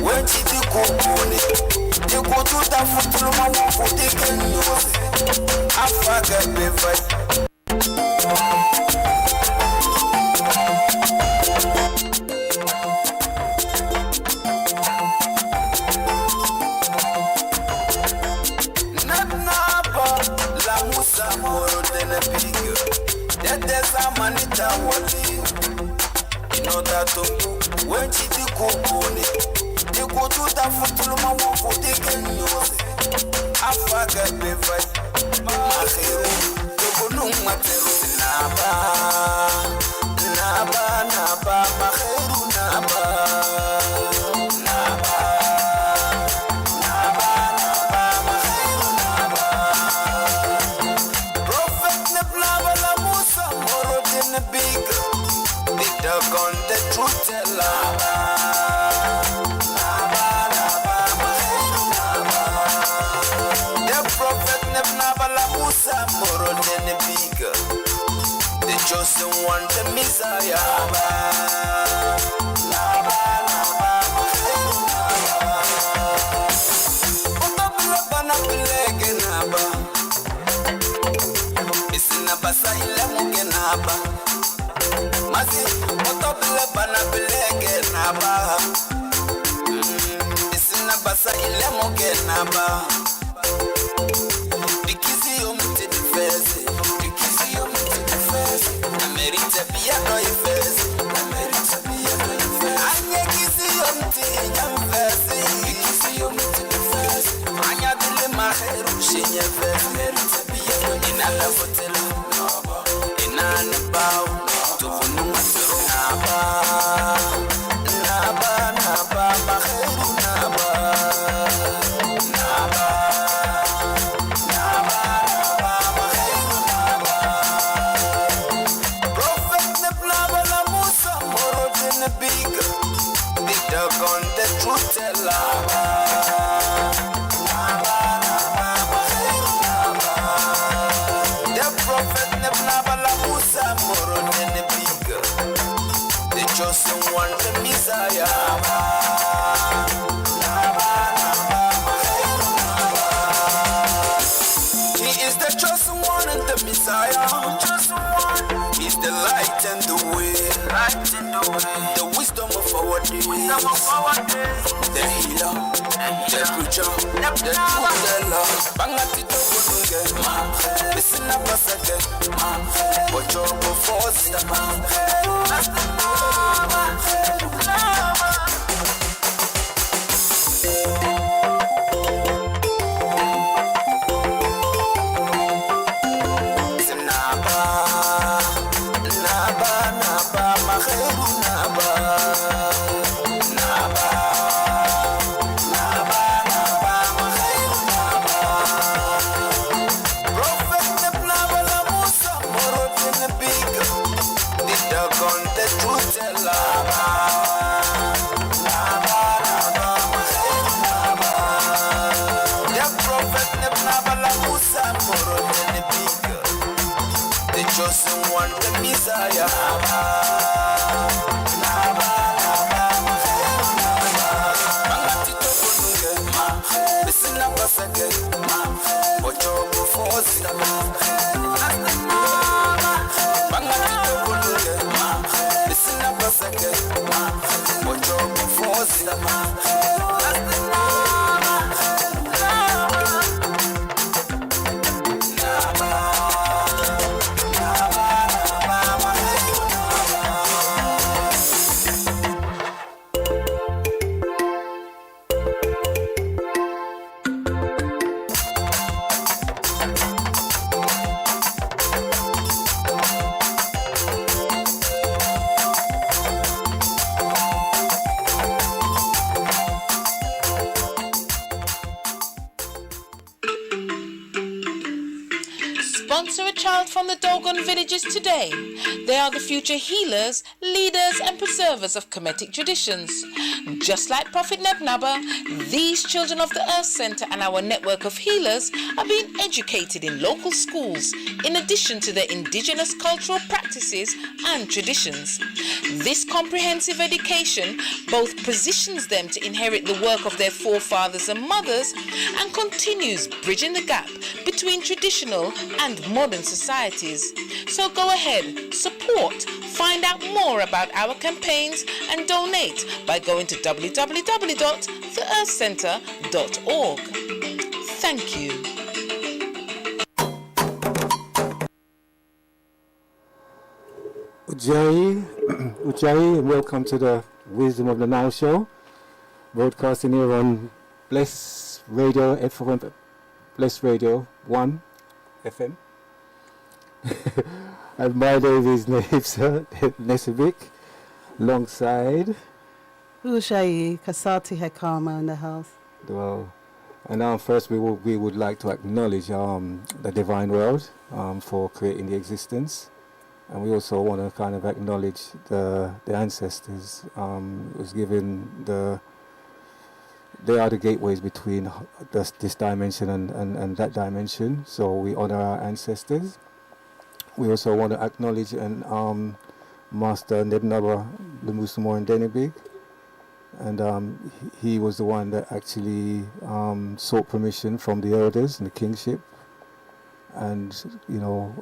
When she do coupon, you go to the foot to my one for taking news. I forget me fight. Manita wali, you know that when she do coupon, you go to the foot to my one for taking news. I forget me fight. Mahero, you go no matter naba, Mahero naba. Dog on the truth teller. The prophet Nebnabala Musa more than a big. The chosen one, the Messiah. It's in a basile Mugenaba. Masi, otobile bana bilege naba. Isina basa ile moge naba. Dikizi yomte difese, dikizi yomte difese. Amerite biya no ifese, Amerite biya no ifese. Anye kizi yomte nyamfese, dikizi yomte difese. Anya dile maheru shinye fese, Amerite biya no inala hotela, inane bao. Naba, Mahero naba. Mahero naba. Prophet Nebnaba la Musa, more than a big. Big dog on the truth teller. Mahero naba. The prophet Nebnaba la Musa, more than a big. The chosen one, the Messiah. He is the chosen one and the Messiah. He's the light and the way. The wisdom of our days. The healer, the preacher, the truth teller. Makitatoui, listen up a second. Watch out before the man. The chosen one, the Messiah. Makitatoui, listen up a second. Watch out before the man. Makitatoui, listen up a second. Watch out before the man. Sponsor a child from the Dogon villages today. They are the future healers, leaders and preservers of Kemetic traditions. Just like Prophet Nebnaba, these children of the Earth Center and our network of healers are being educated in local schools in addition to their indigenous cultural practices and traditions. This comprehensive education both positions them to inherit the work of their forefathers and mothers and continues bridging the gap between traditional and modern societies. So go ahead, support, find out more about our campaigns and donate by going to www.theearthcenter.org. Thank you. Ujjayi, and welcome to the Wisdom of the Nile show, broadcasting here on Bless Radio FM, Bless Radio 1 FM. And my name is Naifsa Nesivik, alongside Ujjayi Kasati Hekama in the house. well, and now first we would like to acknowledge the divine world for creating the existence. And we also want to kind of acknowledge the ancestors who's given they are the gateways between this dimension and that dimension. So we honor our ancestors. We also want to acknowledge and Master Nebnaba Lemusumor and Denibig. And he was the one that actually sought permission from the elders and the kingship. And, you know,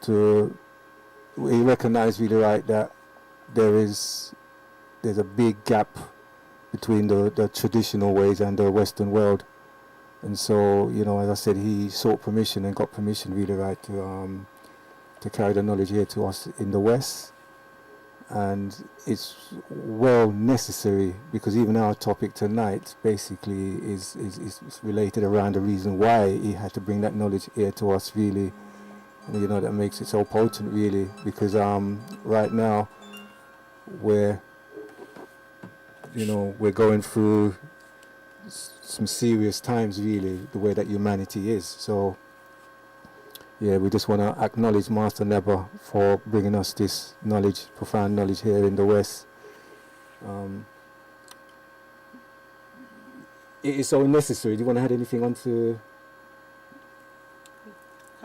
he recognized really right that there's a big gap between the traditional ways and the Western world, and so, you know, as I said, he sought permission and got permission really right to carry the knowledge here to us in the West, and it's well necessary because even our topic tonight basically is related around the reason why he had to bring that knowledge here to us really. You know, that makes it so potent really, because right now we're going through some serious times really, the way that humanity is. So yeah, we just want to acknowledge Master Neba for bringing us this knowledge, profound knowledge here in the West. It is so necessary. Do you want to add anything on to?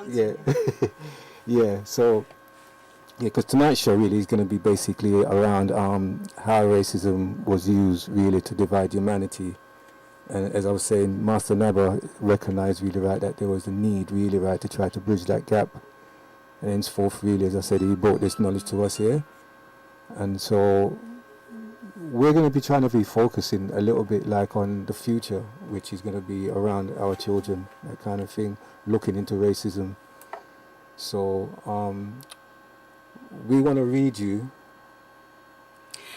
Yeah, yeah. So, yeah, because tonight's show really is going to be basically around how racism was used really to divide humanity. And as I was saying, Master Naba recognized really right that there was a need really right to try to bridge that gap. And henceforth, really, as I said, he brought this knowledge to us here. And so we're going to be trying to be focusing a little bit like on the future, which is going to be around our children, that kind of thing, looking into racism. So we want to read you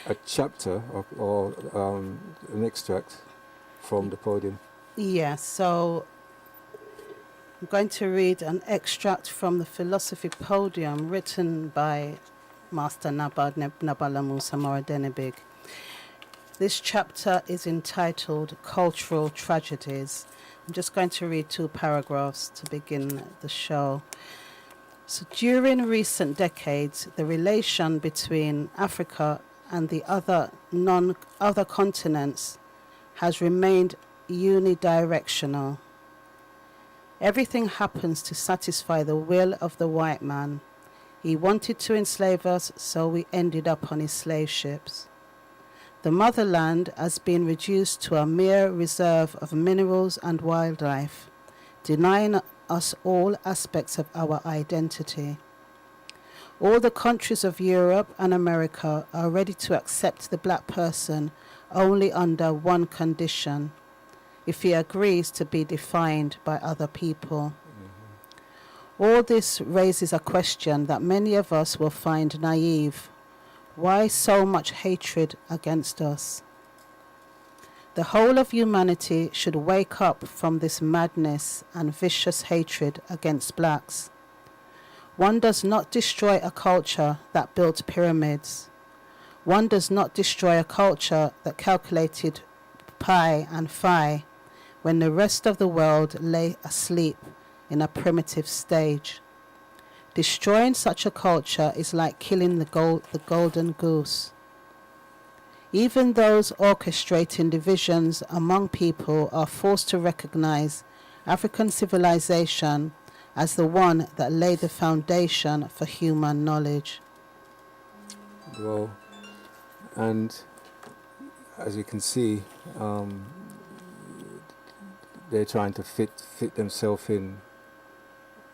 a chapter or an extract from the podium. Yes, so I'm going to read an extract from the philosophy podium written by Master Nabala Samora Denebig. This chapter is entitled Cultural Tragedies. I'm just going to read 2 paragraphs to begin the show. So during recent decades, the relation between Africa and the other continents has remained unidirectional. Everything happens to satisfy the will of the white man. He wanted to enslave us, so we ended up on his slave ships. The motherland has been reduced to a mere reserve of minerals and wildlife, denying us all aspects of our identity. All the countries of Europe and America are ready to accept the black person only under one condition: if he agrees to be defined by other people. All this raises a question that many of us will find naive. Why so much hatred against us? The whole of humanity should wake up from this madness and vicious hatred against blacks. One does not destroy a culture that built pyramids. One does not destroy a culture that calculated pi and phi when the rest of the world lay asleep in a primitive stage. Destroying such a culture is like killing the golden goose. Even those orchestrating divisions among people are forced to recognize African civilization as the one that laid the foundation for human knowledge. Well, and as you can see, they're trying to fit themselves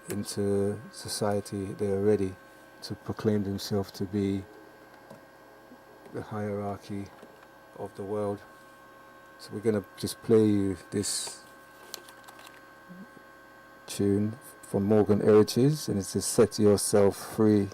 into society. They are ready to proclaim themselves to be the hierarchy of the world. So we're gonna just play you this tune from Morgan Heritage, and it's just Set Yourself Free.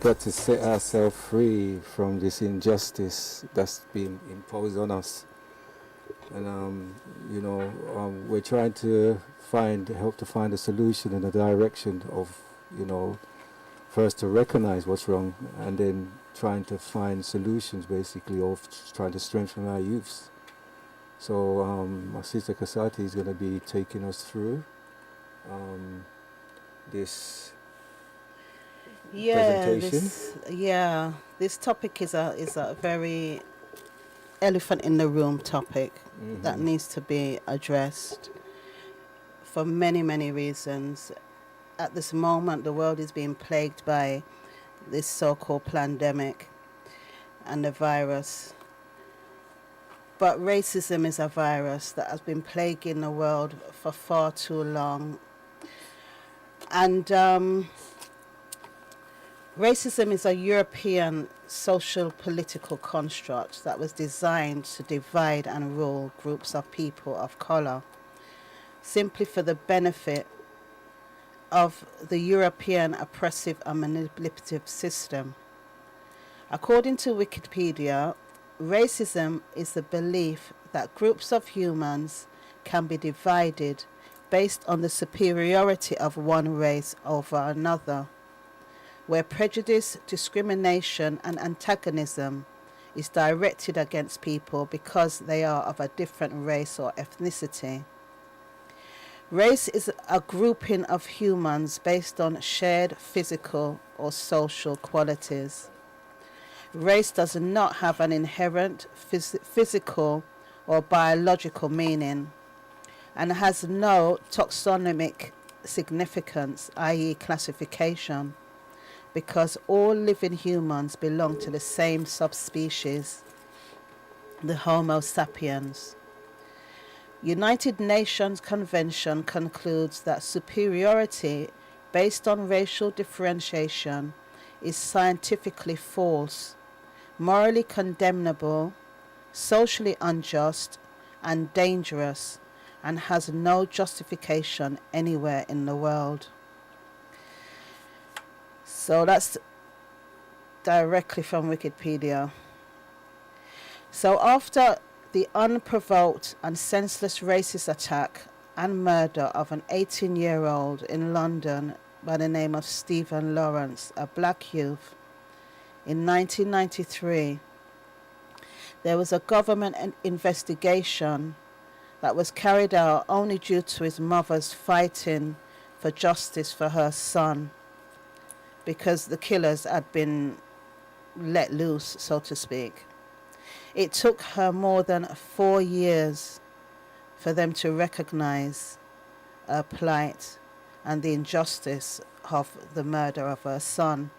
Got to set ourselves free from this injustice that's been imposed on us, and we're trying to help to find a solution in a direction of, first to recognize what's wrong, and then trying to find solutions, basically, of trying to strengthen our youths. So my sister Kasati is going to be taking us through this. This topic is a very elephant in the room topic that needs to be addressed for many, many reasons. At this moment, the world is being plagued by this so-called pandemic and the virus. But racism is a virus that has been plaguing the world for far too long. And racism is a European social political construct that was designed to divide and rule groups of people of colour, simply for the benefit of the European oppressive and manipulative system. According to Wikipedia, racism is the belief that groups of humans can be divided based on the superiority of one race over another, where prejudice, discrimination, and antagonism is directed against people because they are of a different race or ethnicity. Race is a grouping of humans based on shared physical or social qualities. Race does not have an inherent physical or biological meaning and has no taxonomic significance, i.e. classification, because all living humans belong to the same subspecies, the Homo sapiens. United Nations Convention concludes that superiority based on racial differentiation is scientifically false, morally condemnable, socially unjust, and dangerous, and has no justification anywhere in the world. So that's directly from Wikipedia. So after the unprovoked and senseless racist attack and murder of an 18-year-old in London by the name of Stephen Lawrence, a black youth, in 1993, there was a government investigation that was carried out only due to his mother's fighting for justice for her son, because the killers had been let loose, so to speak. It took her more than 4 years for them to recognize her plight and the injustice of the murder of her son.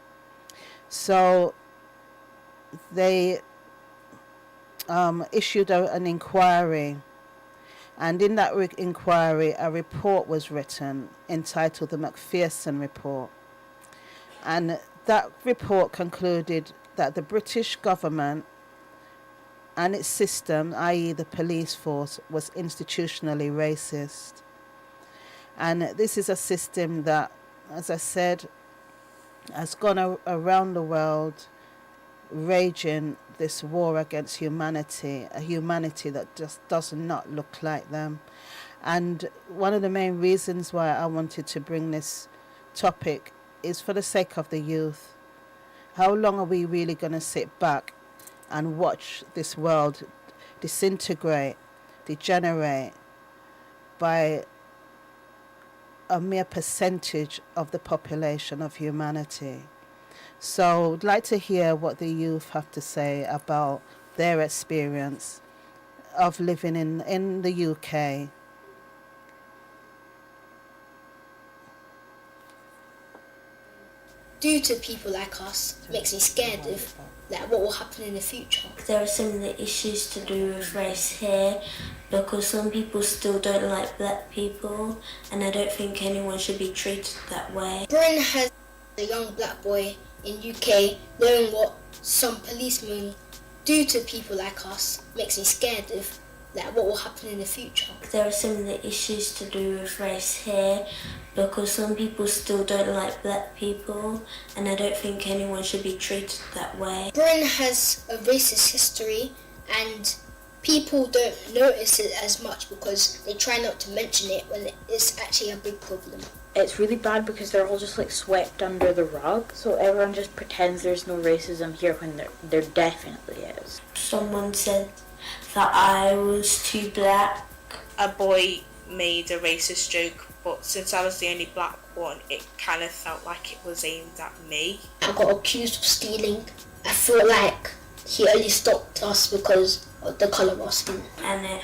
So they issued an inquiry, and in that inquiry a report was written entitled the Macpherson Report. And that report concluded that the British government and its system, i.e. the police force, was institutionally racist. And this is a system that, as I said, has gone around the world raging this war against humanity, a humanity that just does not look like them. And one of the main reasons why I wanted to bring this topic is for the sake of the youth. How long are we really going to sit back and watch this world disintegrate, degenerate by a mere percentage of the population of humanity? So I'd like to hear what the youth have to say about their experience of living in the UK. Due to people like us, makes me scared of what will happen in the future. There are similar issues to do with race here, because some people still don't like black people, and I don't think anyone should be treated that way. Britain has a young black boy in UK knowing what some policemen do to people like us makes me scared of what will happen in the future. There are similar issues to do with race here, because some people still don't like black people, and I don't think anyone should be treated that way. Britain has a racist history, and people don't notice it as much because they try not to mention it when it's actually a big problem. It's really bad because they're all just swept under the rug, so everyone just pretends there's no racism here when there definitely is. Someone said that I was too black. A boy made a racist joke, but since I was the only black one, it kind of felt like it was aimed at me. I got accused of stealing. I feel like he only stopped us because the colour of our skin. And it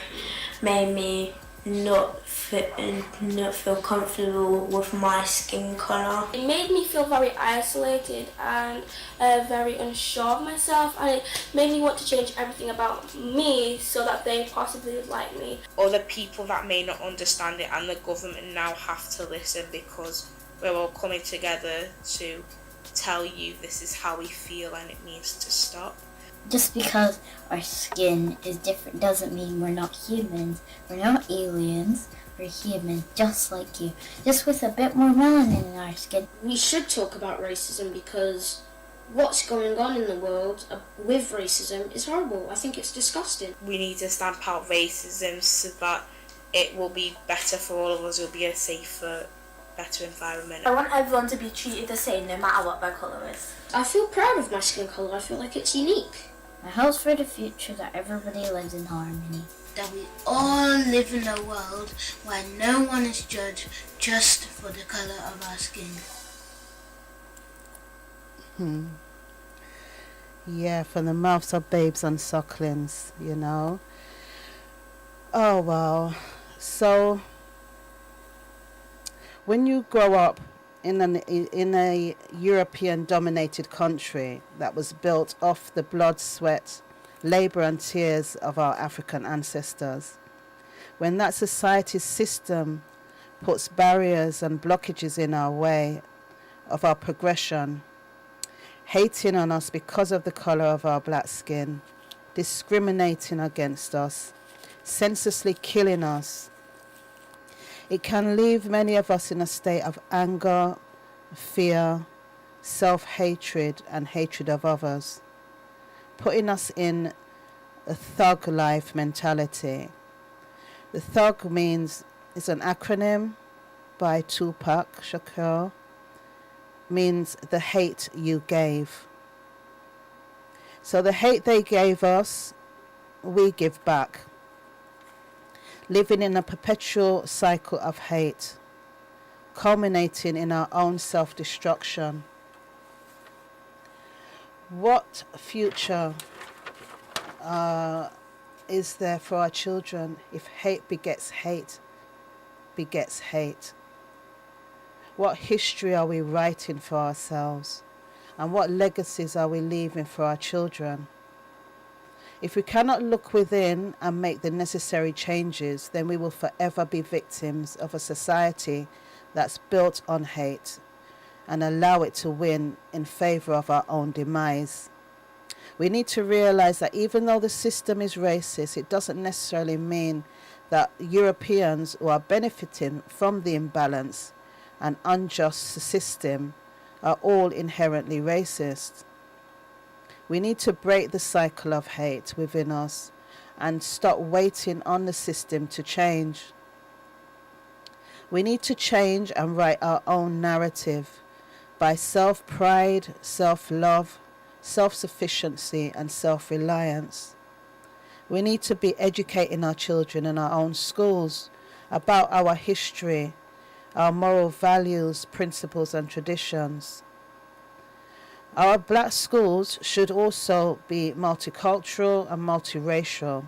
made me not feel comfortable with my skin colour. It made me feel very isolated and very unsure of myself, and it made me want to change everything about me so that they possibly would like me. Other people that may not understand it, and the government now have to listen, because we're all coming together to tell you this is how we feel and it needs to stop. Just because our skin is different doesn't mean we're not humans. We're not aliens. We're human, just like you, just with a bit more melanin in our skin. We should talk about racism because what's going on in the world with racism is horrible. I think it's disgusting. We need to stamp out racism so that it will be better for all of us. It will be a safer, better environment. I want everyone to be treated the same no matter what their colour is. I feel proud of my skin colour. I feel like it's unique. My hopes for the future that everybody lives in harmony. That we all live in a world where no one is judged just for the colour of our skin. Yeah, from the mouths of babes and sucklings, you know. Oh, wow. So, when you grow up in a European-dominated country that was built off the blood, sweat, labour and tears of our African ancestors, when that society's system puts barriers and blockages in our way of our progression, hating on us because of the colour of our black skin, discriminating against us, senselessly killing us, it can leave many of us in a state of anger, fear, self-hatred and hatred of others, putting us in a thug life mentality. The thug is an acronym by Tupac Shakur, means the hate you gave. So the hate they gave us, we give back, living in a perpetual cycle of hate, culminating in our own self-destruction. What future is there for our children if hate begets hate begets hate? What history are we writing for ourselves? And what legacies are we leaving for our children? If we cannot look within and make the necessary changes, then we will forever be victims of a society that's built on hate and allow it to win in favour of our own demise. We need to realise that even though the system is racist, it doesn't necessarily mean that Europeans who are benefiting from the imbalance and unjust system are all inherently racist. We need to break the cycle of hate within us and stop waiting on the system to change. We need to change and write our own narrative by self-pride, self-love, self-sufficiency and self-reliance. We need to be educating our children in our own schools about our history, our moral values, principles and traditions. Our black schools should also be multicultural and multiracial,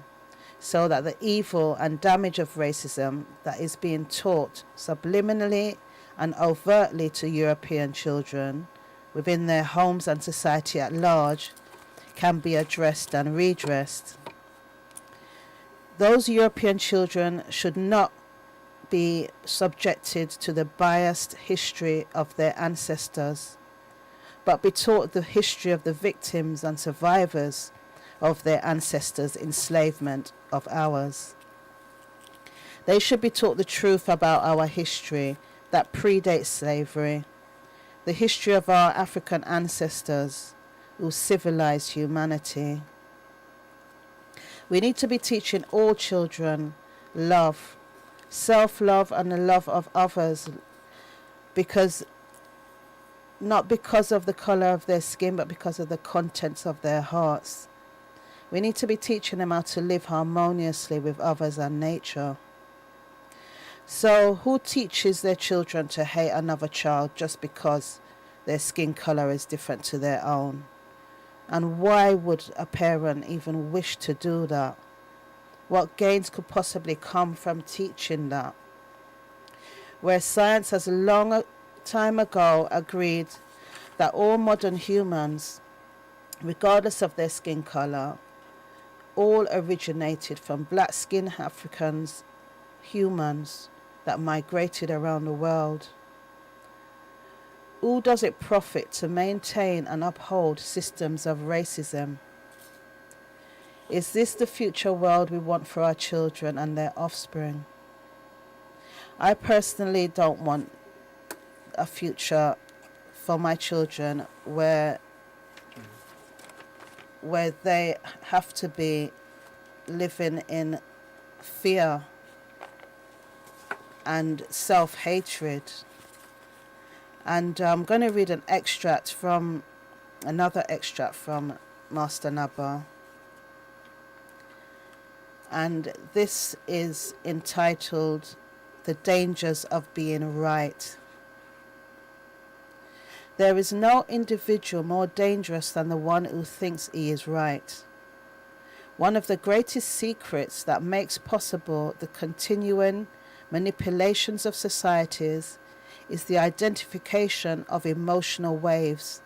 so that the evil and damage of racism that is being taught subliminally and overtly to European children within their homes and society at large can be addressed and redressed. Those European children should not be subjected to the biased history of their ancestors, but be taught the history of the victims and survivors of their ancestors' enslavement of ours. They should be taught the truth about our history that predates slavery, the history of our African ancestors who civilized humanity. We need to be teaching all children love, self-love and the love of others, not because of the colour of their skin, but because of the contents of their hearts. We need to be teaching them how to live harmoniously with others and nature. So who teaches their children to hate another child just because their skin colour is different to their own? And why would a parent even wish to do that? what gains could possibly come from teaching that, where science has a long time ago agreed that all modern humans, regardless of their skin colour, all originated from black-skinned Africans, humans that migrated around the world. Who does it profit to maintain and uphold systems of racism? Is this the future world we want for our children and their offspring? I personally don't want a future for my children where they have to be living in fear and self-hatred. And I'm going to read another extract from Master Naba. And this is entitled "The Dangers of Being Right." There is no individual more dangerous than the one who thinks he is right. One of the greatest secrets that makes possible the continuing manipulations of societies is the identification of emotional waves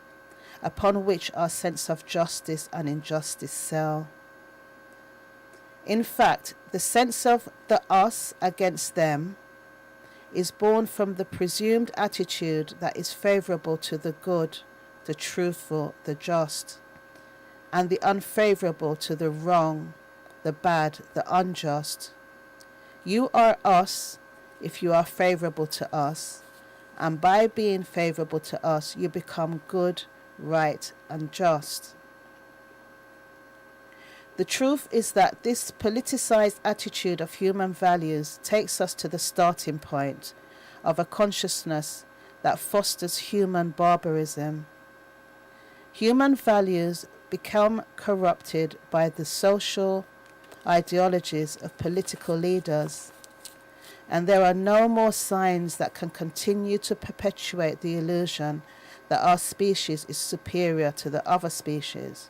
upon which our sense of justice and injustice sail. In fact, the sense of the us against them is born from the presumed attitude that is favourable to the good, the truthful, the just, and the unfavourable to the wrong, the bad, the unjust. You are us if you are favourable to us, and by being favourable to us, you become good, right, and just. The truth is that this politicized attitude of human values takes us to the starting point of a consciousness that fosters human barbarism. Human values become corrupted by the social ideologies of political leaders, and there are no more signs that can continue to perpetuate the illusion that our species is superior to the other species.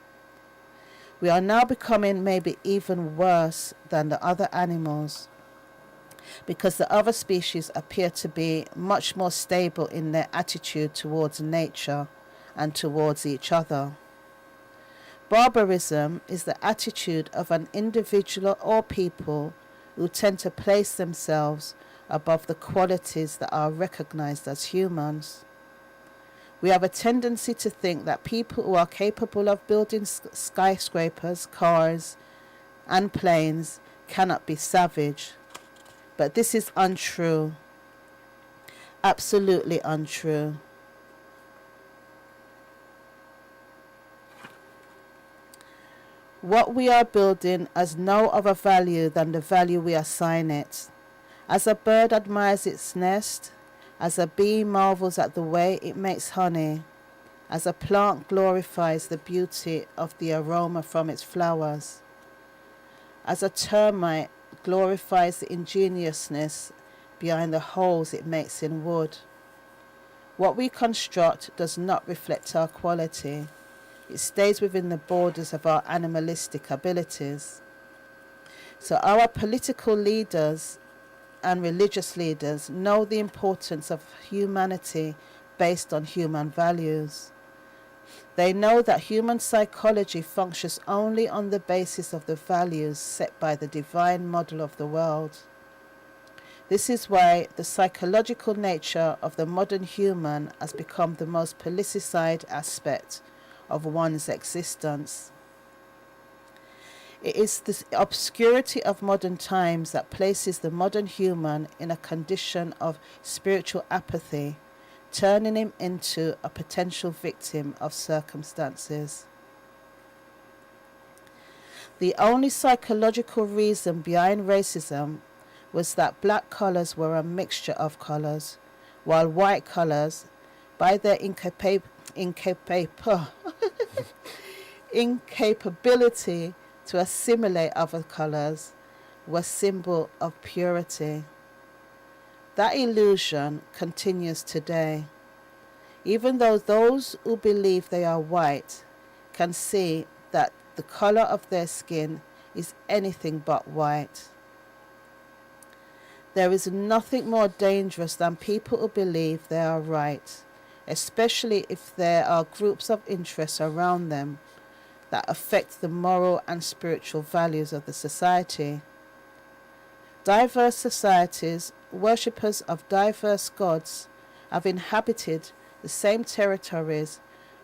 We are now becoming maybe even worse than the other animals, because the other species appear to be much more stable in their attitude towards nature and towards each other. Barbarism is the attitude of an individual or people who tend to place themselves above the qualities that are recognized as humans. We have a tendency to think that people who are capable of building skyscrapers, cars, and planes cannot be savage. But this is untrue. Absolutely untrue. What we are building has no other value than the value we assign it. As a bird admires its nest, as a bee marvels at the way it makes honey, as a plant glorifies the beauty of the aroma from its flowers, as a termite glorifies the ingeniousness behind the holes it makes in wood. What we construct does not reflect our quality. It stays within the borders of our animalistic abilities. So our political leaders and religious leaders know the importance of humanity based on human values. They know that human psychology functions only on the basis of the values set by the divine model of the world. This is why the psychological nature of the modern human has become the most politicized aspect of one's existence. It is the obscurity of modern times that places the modern human in a condition of spiritual apathy, turning him into a potential victim of circumstances. The only psychological reason behind racism was that black colours were a mixture of colours, while white colours, by their incapability to assimilate other colours, were symbol of purity. That illusion continues today, even though those who believe they are white can see that the colour of their skin is anything but white. There is nothing more dangerous than people who believe they are right, especially if there are groups of interest around them that affect the moral and spiritual values of the society. Diverse societies, worshippers of diverse gods, have inhabited the same territories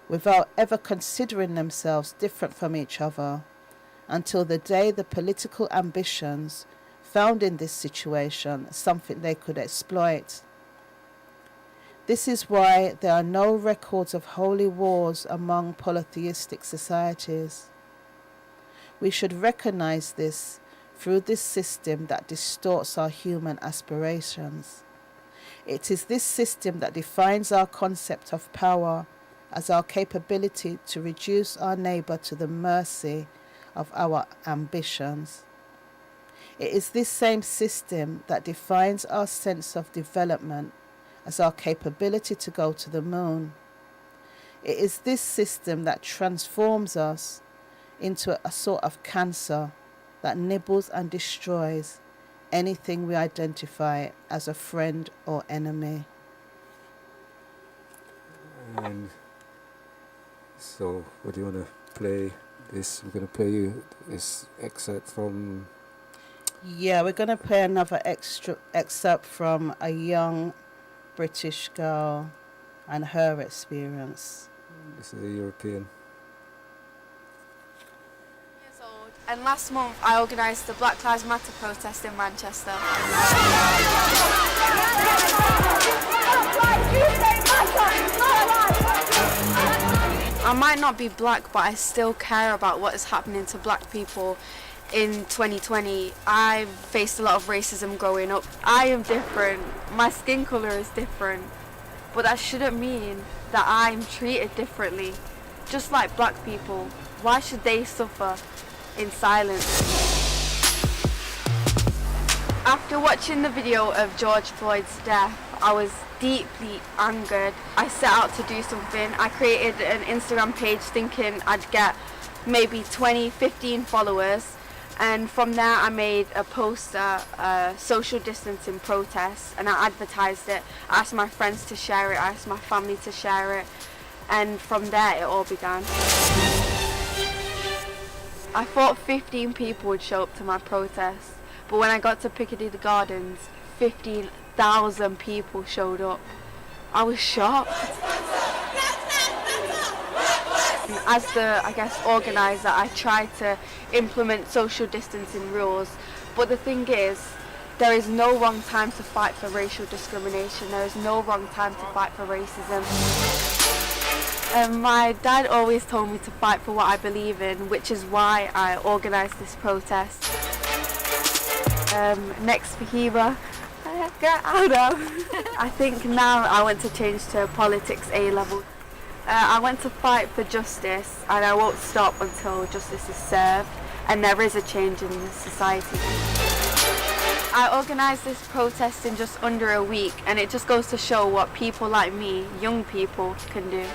without ever considering themselves different from each other, until the day the political ambitions found in this situation something they could exploit. This is why there are no records of holy wars among polytheistic societies. We should recognize this through this system that distorts our human aspirations. It is this system that defines our concept of power as our capability to reduce our neighbor to the mercy of our ambitions. It is this same system that defines our sense of development as our capability to go to the moon. It is this system that transforms us into a sort of cancer that nibbles and destroys anything we identify as a friend or enemy. And so, what do you want to play? We're going to play you this excerpt from... Yeah, we're going to play another excerpt from a young British girl and her experience. This is a European. And last month I organised the Black Lives Matter protest in Manchester. I might not be black, but I still care about what is happening to black people in 2020. I've faced a lot of racism growing up. I am different, my skin colour is different, but that shouldn't mean that I'm treated differently. Just like black people, why should they suffer in silence? After watching the video of George Floyd's death, I was deeply angered. I set out to do something. I created an Instagram page thinking I'd get maybe 20, 15 followers, and from there I made a poster, social distancing protest, and I advertised it. I asked my friends to share it, I asked my family to share it, and from there it all began. I thought 15 people would show up to my protest, but when I got to Piccadilly Gardens, 15,000 people showed up. I was shocked. As the, organiser, I tried to implement social distancing rules, but the thing is, there is no wrong time to fight for racial discrimination. There is no wrong time to fight for racism. My dad always told me to fight for what I believe in, which is why I organised this protest. Next for Hiba, I don't know. I think now I want to change to politics A-level. I want to fight for justice, and I won't stop until justice is served and there is a change in society. I organised this protest in just under a week, and it just goes to show what people like me, young people, can do.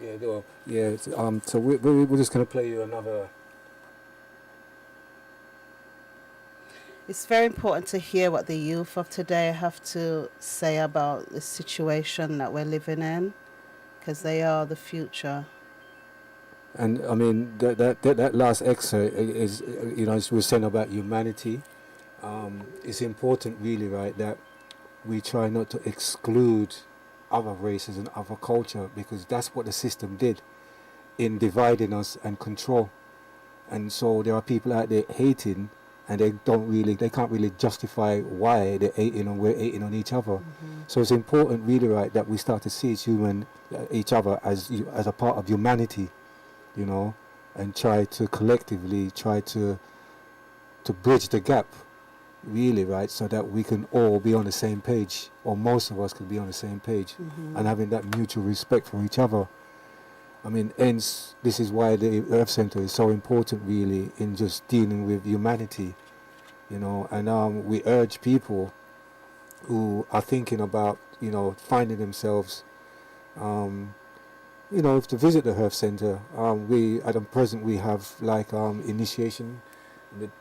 Yeah, well, yeah. So we're just going to play you another. It's very important to hear what the youth of today have to say about the situation that we're living in, because they are the future. And I mean that last excerpt is, as we were saying about humanity. It's important, really, right, that we try not to exclude other races and other culture, because that's what the system did in dividing us and control. And so there are people out there hating, and they can't really justify why they're hating and we're hating on each other. Mm-hmm. So it's important, really, right, that we start to see each other as a part of humanity, and try to collectively to bridge the gap, really, right, so that we can all be on the same page, or most of us can be on the same page, mm-hmm. and having that mutual respect for each other. I mean, hence, this is why the Earth Center is so important, really, in just dealing with humanity, and we urge people who are thinking about, finding themselves you know, to visit the Health Centre. We at the present we have like initiation. Can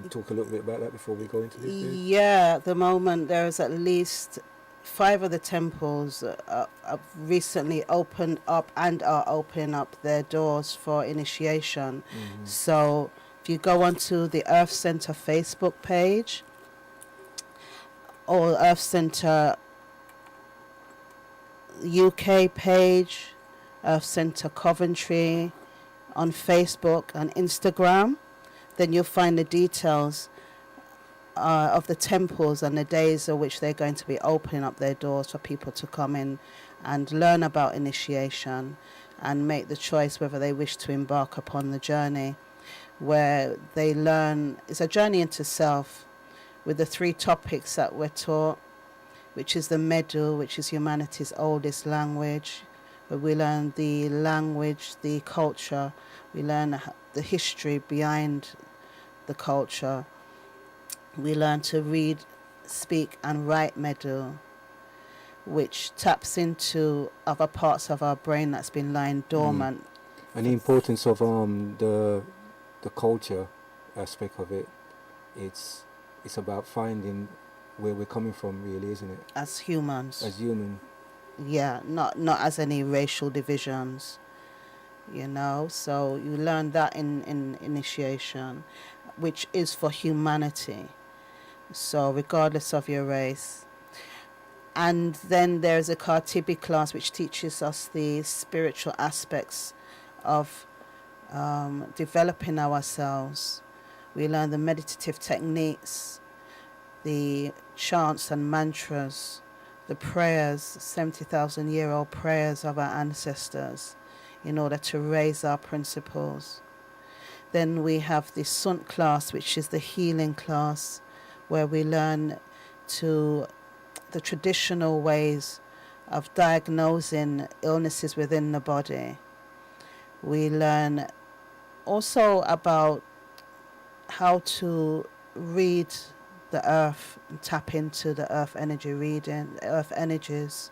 you talk a little bit about that before we go into this? Yeah, at the moment there's at least 5 of the temples have recently opened up and are opening up their doors for initiation. So if you go onto the Earth Centre Facebook page or Earth Centre UK page, Earth Centre Coventry on Facebook and Instagram, then you'll find the details of the temples and the days of which they're going to be opening up their doors for people to come in and learn about initiation and make the choice whether they wish to embark upon the journey, where they learn. It's a journey into self with the 3 topics that we're taught, which is the Medu, which is humanity's oldest language, where we learn the language, the culture, we learn the history behind the culture. We learn to read, speak and write Medu, which taps into other parts of our brain that's been lying dormant. And the importance of the culture aspect of it, it's about finding where we're coming from, really, isn't it? As humans. As human. Yeah, not as any racial divisions, you know. So you learn that in initiation, which is for humanity. So regardless of your race. And then there's a Kartibi class which teaches us the spiritual aspects of developing ourselves. We learn the meditative techniques, the chants and mantras, the prayers, 70,000-year-old prayers of our ancestors in order to raise our principles. Then we have the Sunt class, which is the healing class, where we learn the traditional ways of diagnosing illnesses within the body. We learn also about how to read the earth and tap into the earth energy reading, earth energies.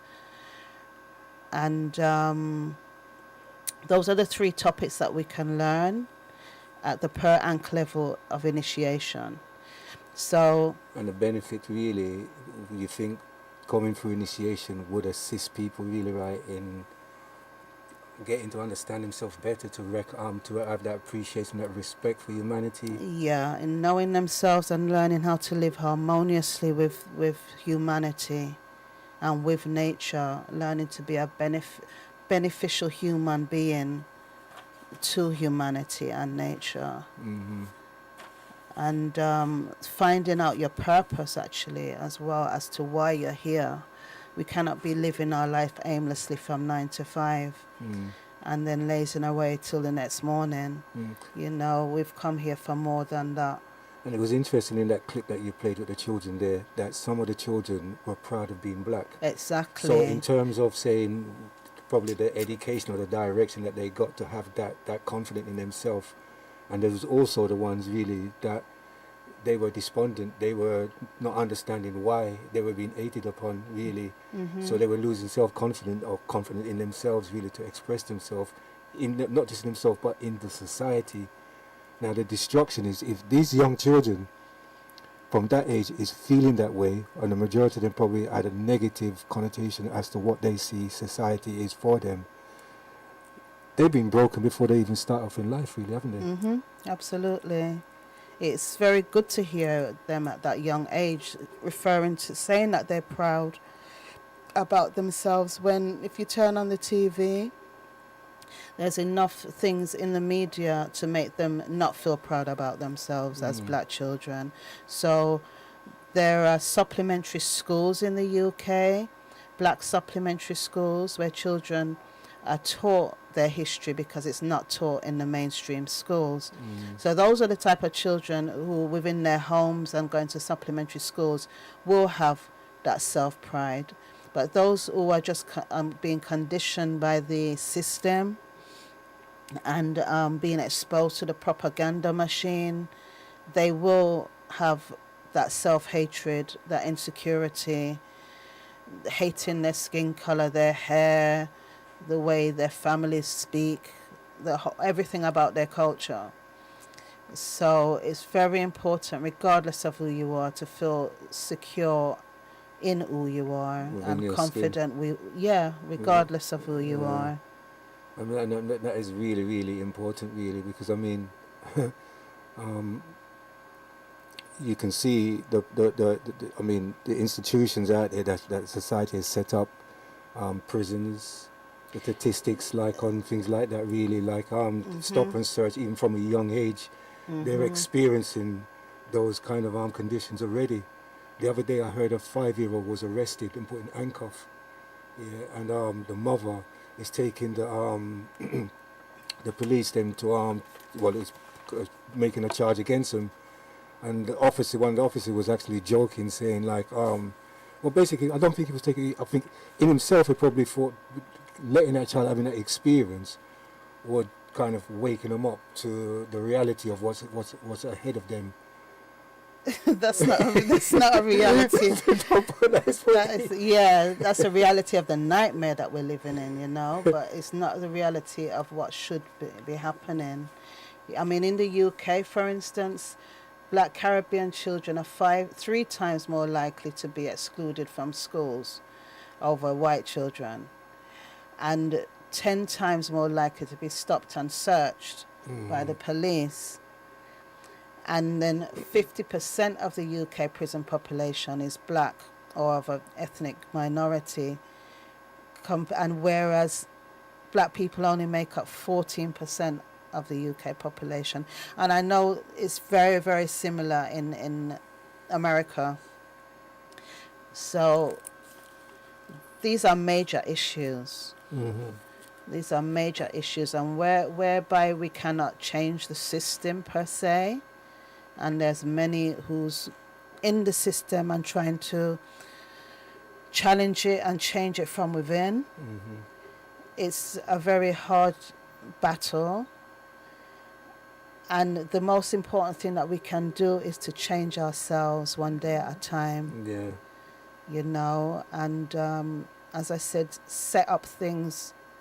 And those are the 3 topics that we can learn at the per ankh level of initiation. So, and the benefit really, you think coming through initiation would assist people really, right, in getting to understand themselves better, to have that appreciation, that respect for humanity. Yeah, in knowing themselves and learning how to live harmoniously with humanity and with nature, learning to be a beneficial human being to humanity and nature. And finding out your purpose, actually, as well as to why you're here. We cannot be living our life aimlessly from 9 to 5 and then lazing away till the next morning. You know, we've come here for more than that. And it was interesting in that clip that you played with the children there, that some of the children were proud of being black. Exactly. So in terms of saying probably the education or the direction that they got to have that confidence in themselves. And there was also the ones really that they were despondent, they were not understanding why they were being hated upon, really. So they were losing self-confidence or confidence in themselves, really, to express themselves, not just in themselves, but in the society. Now the destruction is, if these young children from that age is feeling that way, and the majority of them probably had a negative connotation as to what they see society is for them, they've been broken before they even start off in life, really, haven't they? Absolutely. It's very good to hear them at that young age saying that they're proud about themselves, when if you turn on the TV, there's enough things in the media to make them not feel proud about themselves as black children. So there are supplementary schools in the UK, black supplementary schools, where children are taught their history because it's not taught in the mainstream schools. So those are the type of children who within their homes and going to supplementary schools will have that self-pride. But those who are just being conditioned by the system and being exposed to the propaganda machine, they will have that self-hatred, that insecurity, hating their skin color, their hair, the way their families speak, everything about their culture. So it's very important, regardless of who you are, to feel secure in who you are and confident. Regardless of who you are. I mean, that is really, really important, really, because I mean, you can see the institutions out there that society has set up, prisons, the statistics like on things like that, really like stop and search, even from a young age. They're experiencing those kind of conditions already. The other day I heard a 5-year-old was arrested and put in handcuff. Yeah, and the mother is taking the police them to it's making a charge against him. And one of the officers was actually joking, saying like, well, basically, I don't think he was taking. I think in himself he probably thought letting that child having that experience would kind of waking them up to the reality of what's ahead of them. That's not a reality. That's a reality of the nightmare that we're living in, you know. But it's not the reality of what should be happening. I mean, in the UK, for instance, Black Caribbean children are 3 times more likely to be excluded from schools over white children, and 10 times more likely to be stopped and searched by the police. And then 50% of the UK prison population is black or of an ethnic minority, and whereas black people only make up 14% of the UK population. And I know it's very, very similar in America. So these are major issues. These are major issues, and whereby we cannot change the system per se. And there's many who's in the system and trying to challenge it and change it from within. It's a very hard battle. And the most important thing that we can do is to change ourselves one day at a time. Yeah. You know, and as I said, set up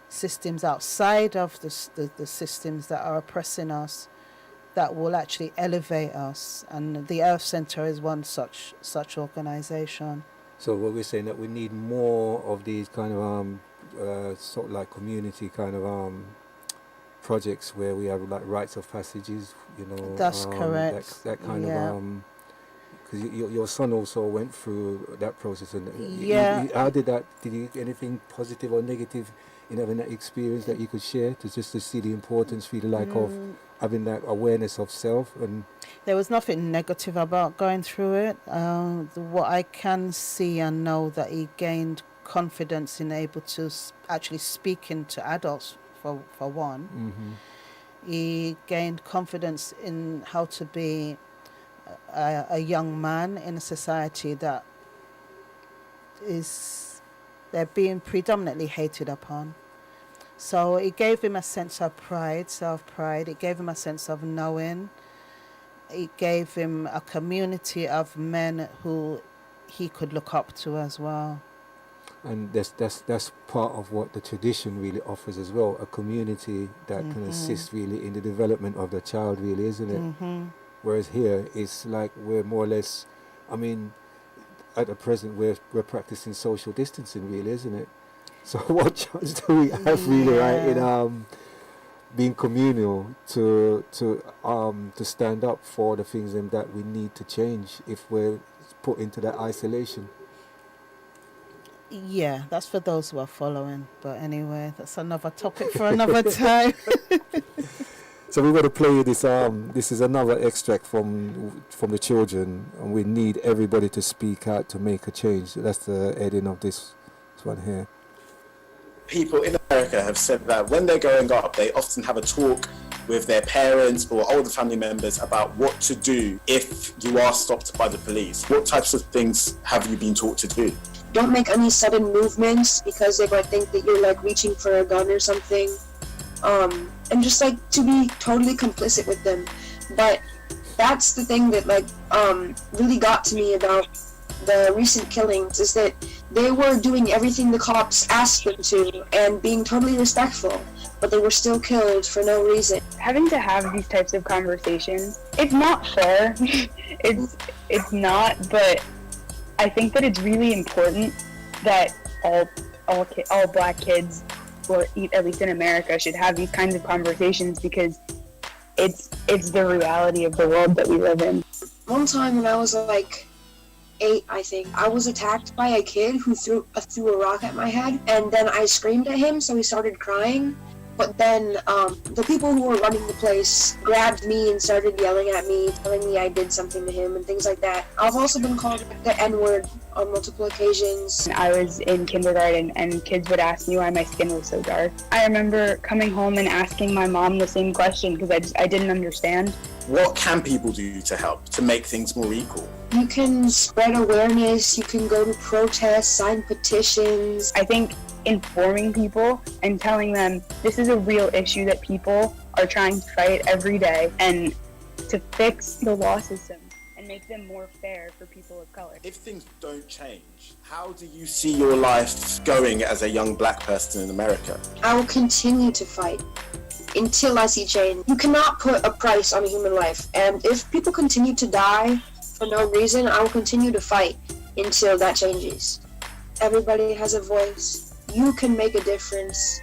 systems outside of the systems that are oppressing us, that will actually elevate us, and the Earth Center is one such organization. So what we're saying, that we need more of these kind of sort of like community kind of projects where we have like rites of passages, you know. That's correct. That kind of because your son also went through that process, and how did that? Did you anything positive or negative in having that experience that you could share to see the importance, feel like of having that awareness of self? And there was nothing negative about going through it. What I can see and know, that he gained confidence in able to actually speaking to adults for one. He gained confidence in how to be a young man in a society that they're being predominantly hated upon. So it gave him a sense of pride, self-pride. It gave him a sense of knowing. It gave him a community of men who he could look up to as well. And that's part of what the tradition really offers as well, a community that can assist really in the development of the child, really, isn't it? Whereas here, it's like we're more or less, I mean, at the present, we're practicing social distancing, really, isn't it? So what chance do we have, really, right, in being communal to stand up for the things that we need to change if we're put into that isolation? Yeah, that's for those who are following. But anyway, that's another topic for another time. So we're going to play you this. This is another extract from the children, and we need everybody to speak out to make a change. That's the heading of this one here. People in America have said that when they're growing up, they often have a talk with their parents or older family members about what to do if you are stopped by the police. What types of things have you been taught to do? Don't make any sudden movements because they might think that you're like reaching for a gun or something. And just like to be totally complicit with them. But that's the thing that like really got to me about the recent killings, is that They were doing everything the cops asked them to and being totally respectful, but they were still killed for no reason. Having to have these types of conversations, it's not fair. it's not, but I think that it's really important that all black kids, or at least in America, should have these kinds of conversations, because it's the reality of the world that we live in. One time when I was like 8, I think, I was attacked by a kid who threw a rock at my head, and then I screamed at him, so he started crying. But then the people who were running the place grabbed me and started yelling at me, telling me I did something to him and things like that. I've also been called the N-word on multiple occasions. I was in kindergarten and kids would ask me why my skin was so dark. I remember coming home and asking my mom the same question because I didn't understand. What can people do to help to make things more equal? You can spread awareness, you can go to protests, sign petitions. I think informing people and telling them this is a real issue that people are trying to fight every day, and to fix the law system and make them more fair for people of color. If things don't change, how do you see your life going as a young black person in America? I will continue to fight until I see change. You cannot put a price on a human life, and if people continue to die for no reason, I will continue to fight until that changes. Everybody has a voice. You can make a difference,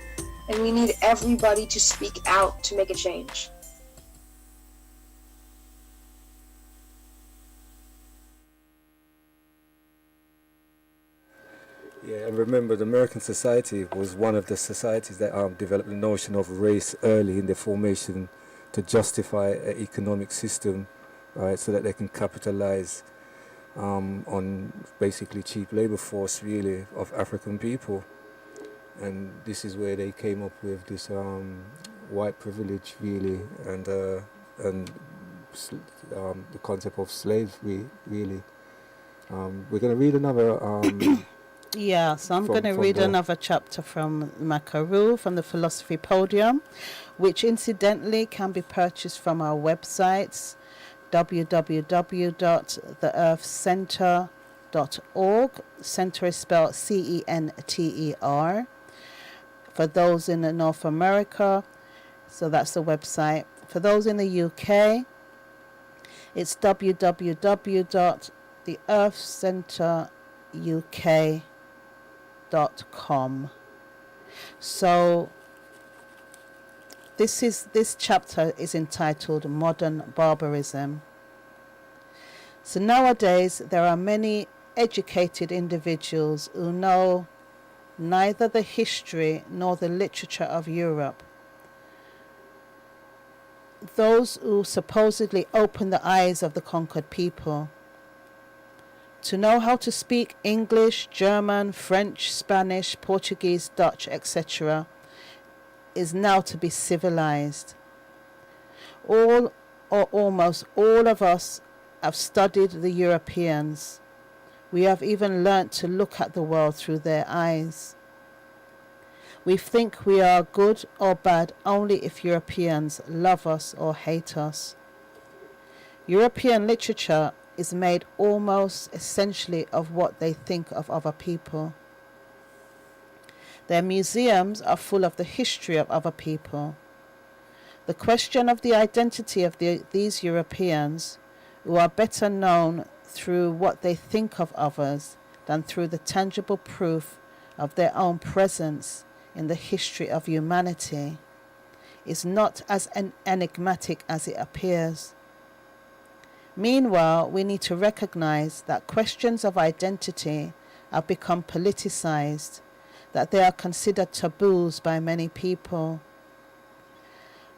and we need everybody to speak out to make a change. Yeah, and remember, the American society was one of the societies that developed the notion of race early in their formation to justify an economic system, right, so that they can capitalize on basically cheap labor force, really, of African people. And this is where they came up with this white privilege, really, and the concept of slavery, really. We're going to read another. Yeah, so I'm going to read another chapter from Makaroo from the Philosophy Podium, which incidentally can be purchased from our websites, www.theearthcenter.org. Center is spelled CENTER. For those in North America, so that's the website. For those in the UK, it's www.theearthcenteruk.com. So this chapter is entitled Modern Barbarism. So nowadays there are many educated individuals who know neither the history nor the literature of Europe. Those who supposedly open the eyes of the conquered people. To know how to speak English, German, French, Spanish, Portuguese, Dutch, etc. is now to be civilized. All or almost all of us have studied the Europeans. We have even learnt to look at the world through their eyes. We think we are good or bad only if Europeans love us or hate us. European literature is made almost essentially of what they think of other people. Their museums are full of the history of other people. The question of the identity of these Europeans, who are better known through what they think of others than through the tangible proof of their own presence in the history of humanity, is not as enigmatic as it appears. Meanwhile, we need to recognize that questions of identity have become politicized, that they are considered taboos by many people.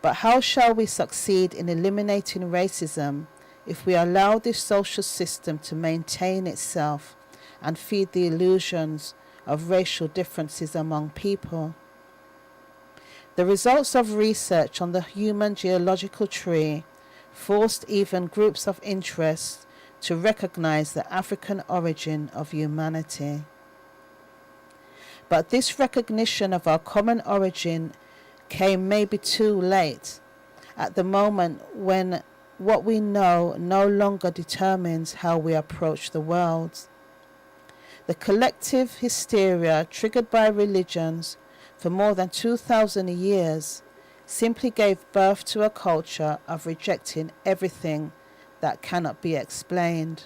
But how shall we succeed in eliminating racism if we allow this social system to maintain itself and feed the illusions of racial differences among people? The results of research on the human geological tree forced even groups of interest to recognize the African origin of humanity. But this recognition of our common origin came maybe too late, at the moment when what we know no longer determines how we approach the world. The collective hysteria triggered by religions for more than 2,000 years simply gave birth to a culture of rejecting everything that cannot be explained.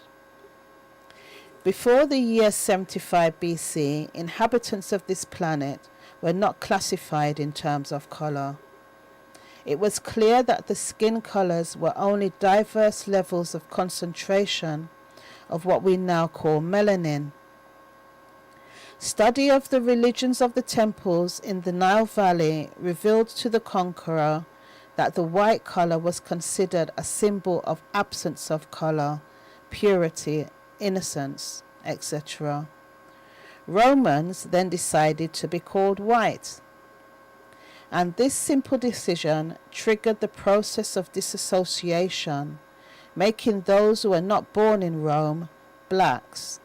Before the year 75 BC, inhabitants of this planet were not classified in terms of color. It was clear that the skin colors were only diverse levels of concentration of what we now call melanin. Study of the religions of the temples in the Nile Valley revealed to the conqueror that the white color was considered a symbol of absence of color, purity, innocence, etc. Romans then decided to be called white, and this simple decision triggered the process of disassociation, making those who were not born in Rome blacks.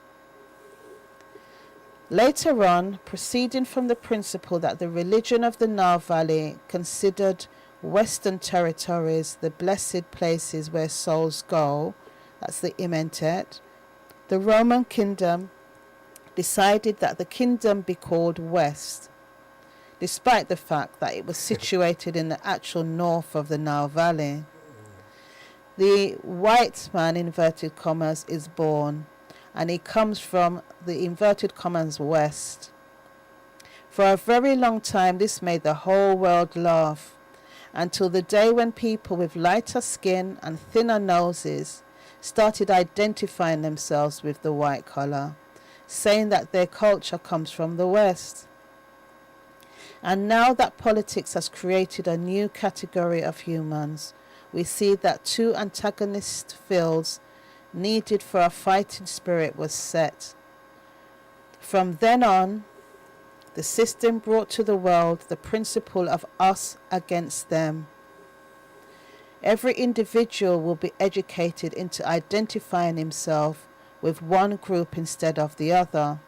Later on, proceeding from the principle that the religion of the Nile Valley considered Western territories the blessed places where souls go, that's the Imentet, the Roman kingdom decided that the kingdom be called West, despite the fact that it was situated in the actual north of the Nile Valley. The white man, inverted commas, is born, and he comes from the inverted commas West. For a very long time this made the whole world laugh, until the day when people with lighter skin and thinner noses started identifying themselves with the white color, saying that their culture comes from the West. And now that politics has created a new category of humans, we see that two antagonist fields needed for a fighting spirit was set. From then on, the system brought to the world the principle of us against them. Every individual will be educated into identifying himself with one group instead of the other.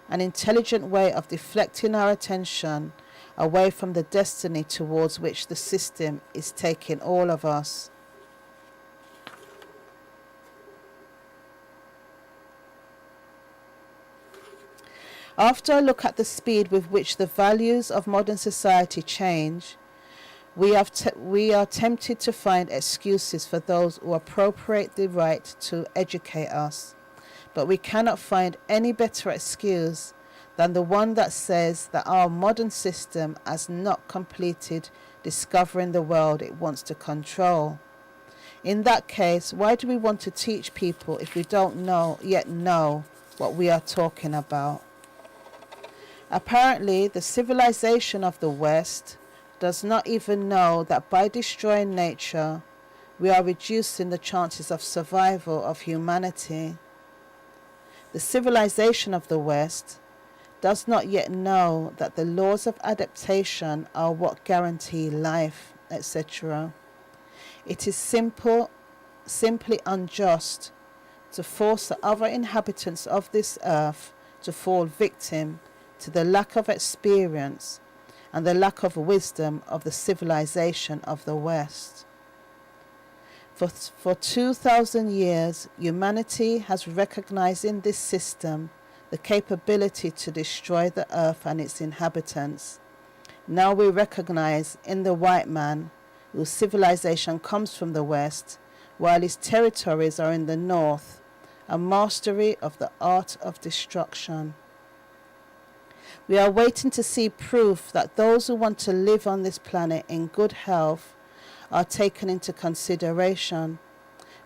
An intelligent way of deflecting our attention away from the destiny towards which the system is taking all of us. After a look at the speed with which the values of modern society change, we are tempted to find excuses for those who appropriate the right to educate us. But we cannot find any better excuse than the one that says that our modern system has not completed discovering the world it wants to control. In that case, why do we want to teach people if we don't yet know what we are talking about? Apparently, the civilization of the West does not even know that by destroying nature, we are reducing the chances of survival of humanity. The civilization of the West does not yet know that the laws of adaptation are what guarantee life, etc. It is simply unjust to force the other inhabitants of this earth to fall victim to the lack of experience and the lack of wisdom of the civilization of the West. For 2,000 years, humanity has recognized in this system the capability to destroy the earth and its inhabitants. Now we recognize in the white man, whose civilization comes from the West, while his territories are in the north, a mastery of the art of destruction. We are waiting to see proof that those who want to live on this planet in good health are taken into consideration,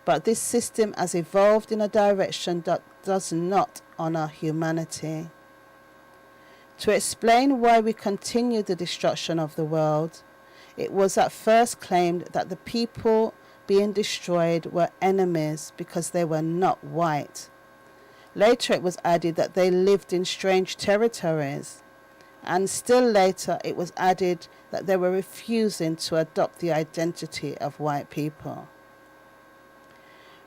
but this system has evolved in a direction that does not honor humanity. To explain why we continue the destruction of the world, it was at first claimed that the people being destroyed were enemies because they were not white. Later it was added that they lived in strange territories, and still later it was added that they were refusing to adopt the identity of white people.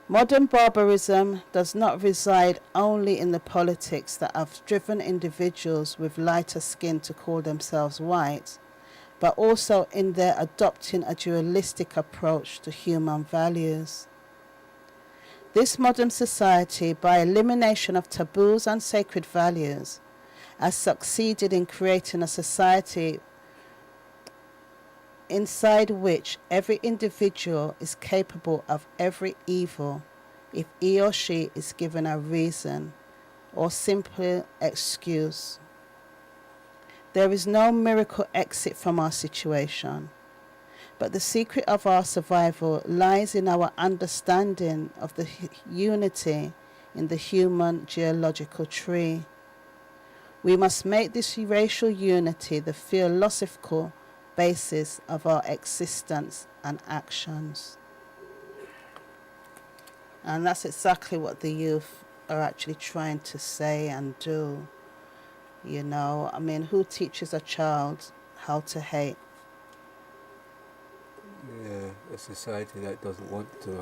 Modern barbarism does not reside only in the politics that have driven individuals with lighter skin to call themselves white, but also in their adopting a dualistic approach to human values. This modern society, by elimination of taboos and sacred values, has succeeded in creating a society inside which every individual is capable of every evil if he or she is given a reason or simple excuse. There is no miracle exit from our situation, but the secret of our survival lies in our understanding of the unity in the human geological tree. We must make this racial unity the philosophical basis of our existence and actions. And that's exactly what the youth are actually trying to say and do. You know, I mean, who teaches a child how to hate? Yeah, a society that doesn't want to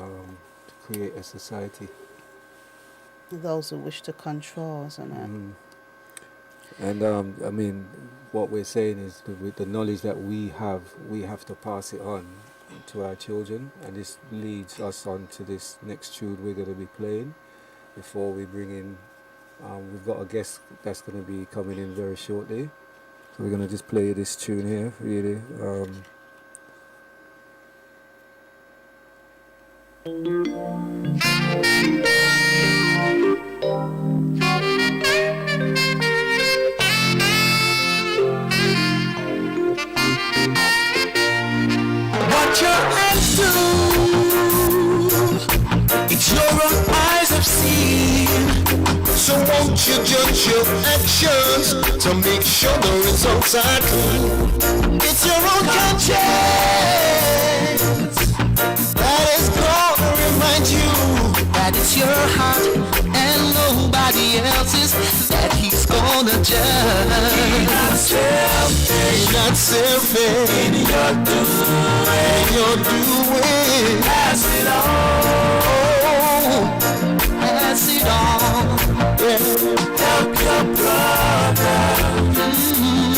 create a society. Those who wish to control, isn't it? And I mean, what we're saying is with the knowledge that we have to pass it on to our children, and this leads us on to this next tune we're going to be playing before we bring in, we've got a guest that's going to be coming in very shortly, so we're going to just play this tune here, really. What your hands do, it's your own eyes have seen. So won't you judge your actions to make sure the results are clean? It's your own conscience that is gonna remind you that it's your heart and nobody else's that he's gonna judge. He's not selfish in your doing. Pass it on, pass it on. Yeah. Help your brother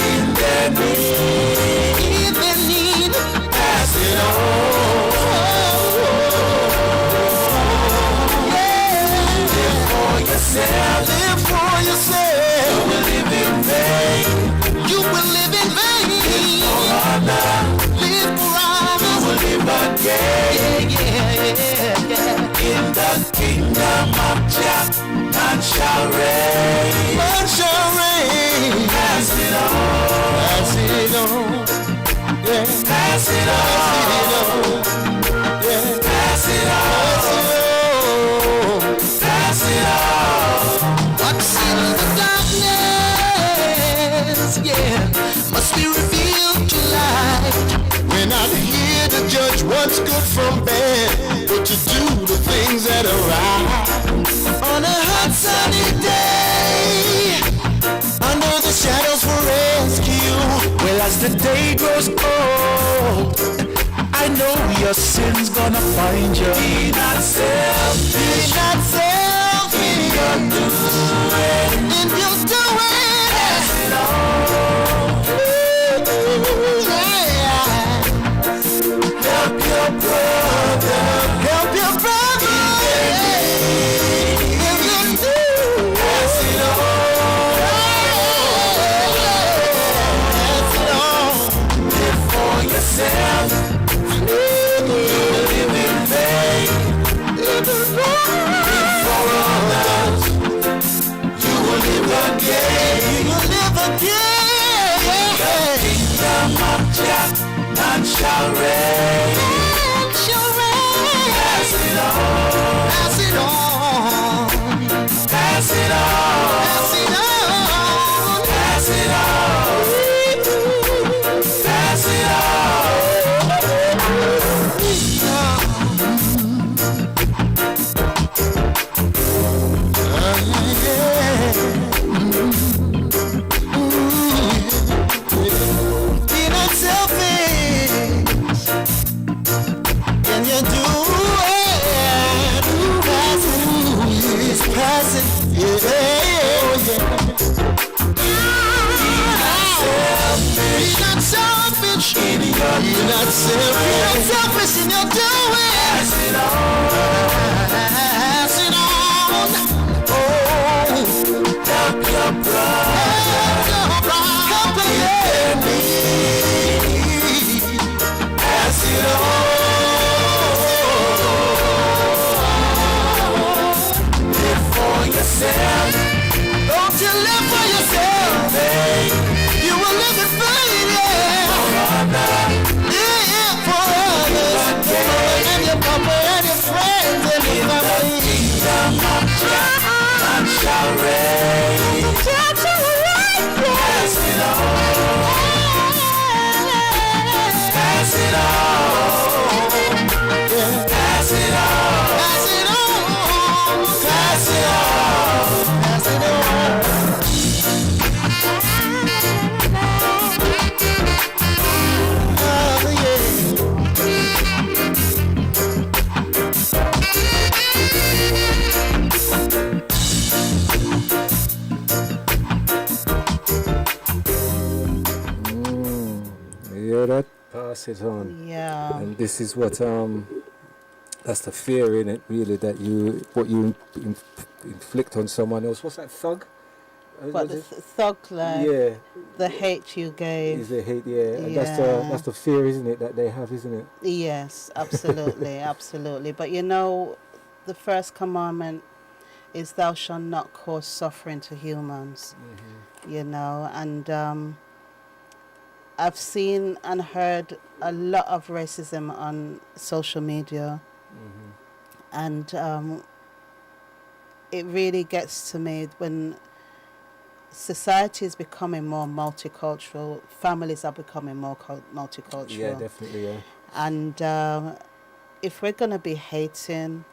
in their need. Pass it on. Live for yourself. You will live in vain. You will live in vain. Live for others. Live for others. You will live again. Yeah. In the kingdom of Jah, man shall reign. Man shall reign. Pass it on. Pass it on. Yeah. Pass it on. Yeah. Pass it on. Pass it on. What's in the darkness, yeah, must be revealed to light. We're not here to judge what's good from bad, but to do the things that are right. On a hot sunny day, under the shadows for rescue. Well, as the day grows cold, I know your sin's gonna find you. Be not selfish. Be not selfish. In your doing. In your doing. Pass it on. Yeah. Help your brother. Help your brother. If you do. Pass it on. Pass it on. Live for yourself. You will live in vain. Live for others. You will live again. You will live again. The kingdom of Jah, none shall reign. None shall reign. Pass it on. Pass it on. Pass it on. Pass it on. Pass it on. Pass it on. Be not selfish, and you do it. Pass it, yeah. Be not selfish, be not selfish in your doing. Pass it on. yourself. Don't you live for yourself, babe. You will live in vain, yeah. Yeah, for others. And your papa and your friends and your family. God shall reign. Pass it on. Pass it on. Pass it on. Pass it on. Pass it on. Pass it on. Oh, yeah. Yeah, that pass it on. Yeah. And this is what that's the fear in it, really, that what you inflict on someone else. What's that, thug? But the thug life, yeah, the hate you gave. is the hate, yeah. And Yeah. that's the fear, isn't it, that they have, isn't it? Yes, absolutely, absolutely. But you know, the first commandment is thou shalt not cause suffering to humans. You know, and I've seen and heard a lot of racism on social media, and it really gets to me when society is becoming more multicultural, families are becoming more multicultural. Yeah, definitely, yeah. And if we're going to be hating,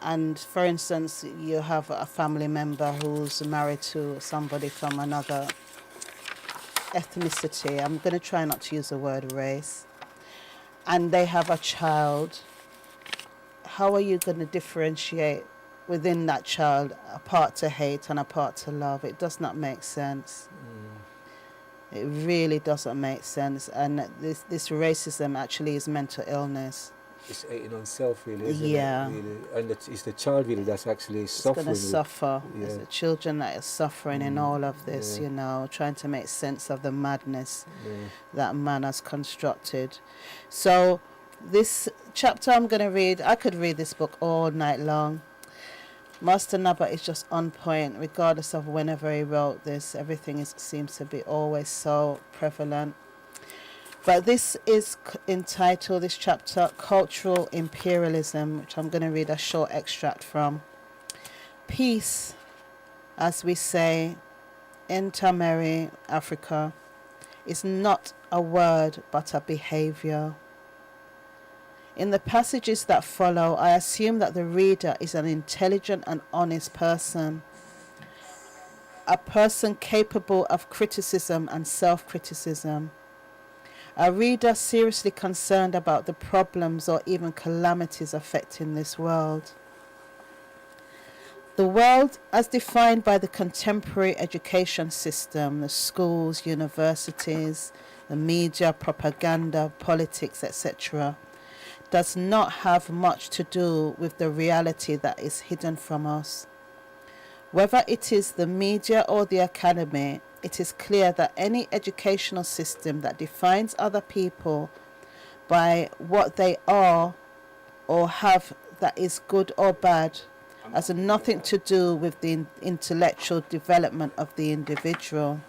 and for instance, you have a family member who's married to somebody from another ethnicity, I'm going to try not to use the word race, and they have a child, how are you going to differentiate within that child a part to hate and a part to love? It does not make sense. It really doesn't make sense. And this racism actually is mental illness. It's hating on self, really, isn't Yeah. it? Really? And it's the child, really, that's actually suffering. It's going to suffer. Yeah. It's the children that are suffering in all of this, Yeah. you know, trying to make sense of the madness that man has constructed. So this chapter I'm going to read, I could read this book all night long. Master Naba is just on point, regardless of whenever he wrote this. Everything seems to be always so prevalent. But this is entitled, this chapter, Cultural Imperialism, which I'm going to read a short extract from. Peace, as we say in Tamari, Africa, is not a word but a behavior. In the passages that follow, I assume that the reader is an intelligent and honest person, a person capable of criticism and self-criticism, a reader seriously concerned about the problems or even calamities affecting this world. The world, as defined by the contemporary education system, the schools, universities, the media, propaganda, politics, etc., does not have much to do with the reality that is hidden from us. Whether it is the media or the academy, it is clear that any educational system that defines other people by what they are or have that is good or bad has nothing to do with the intellectual development of the individual.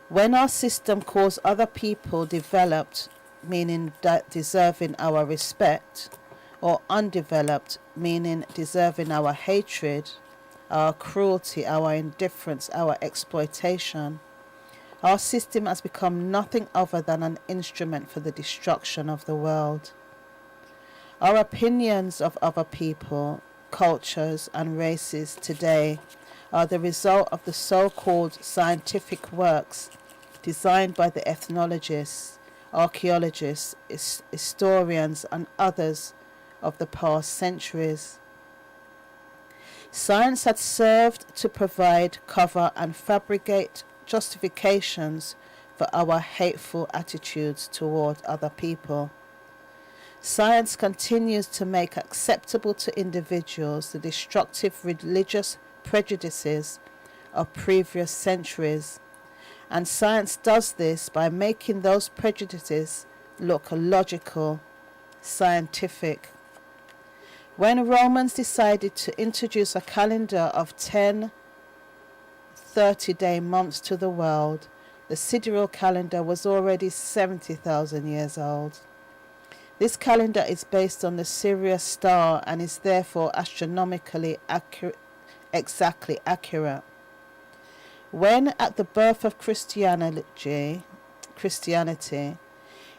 When our system calls other people developed, meaning deserving our respect, or undeveloped, meaning deserving our hatred, our cruelty, our indifference, our exploitation, our system has become nothing other than an instrument for the destruction of the world. Our opinions of other people, cultures, and races today are the result of the so-called scientific works designed by the ethnologists, archaeologists, historians, and others of the past centuries. Science had served to provide cover and fabricate justifications for our hateful attitudes toward other people. Science continues to make acceptable to individuals the destructive religious prejudices of previous centuries, and science does this by making those prejudices look logical, scientific. When Romans decided to introduce a calendar of 10 30-day months to the world, the sidereal calendar was already 70,000 years old. This calendar is based on the Sirius star and is therefore astronomically exactly accurate. When at the birth of Christianity,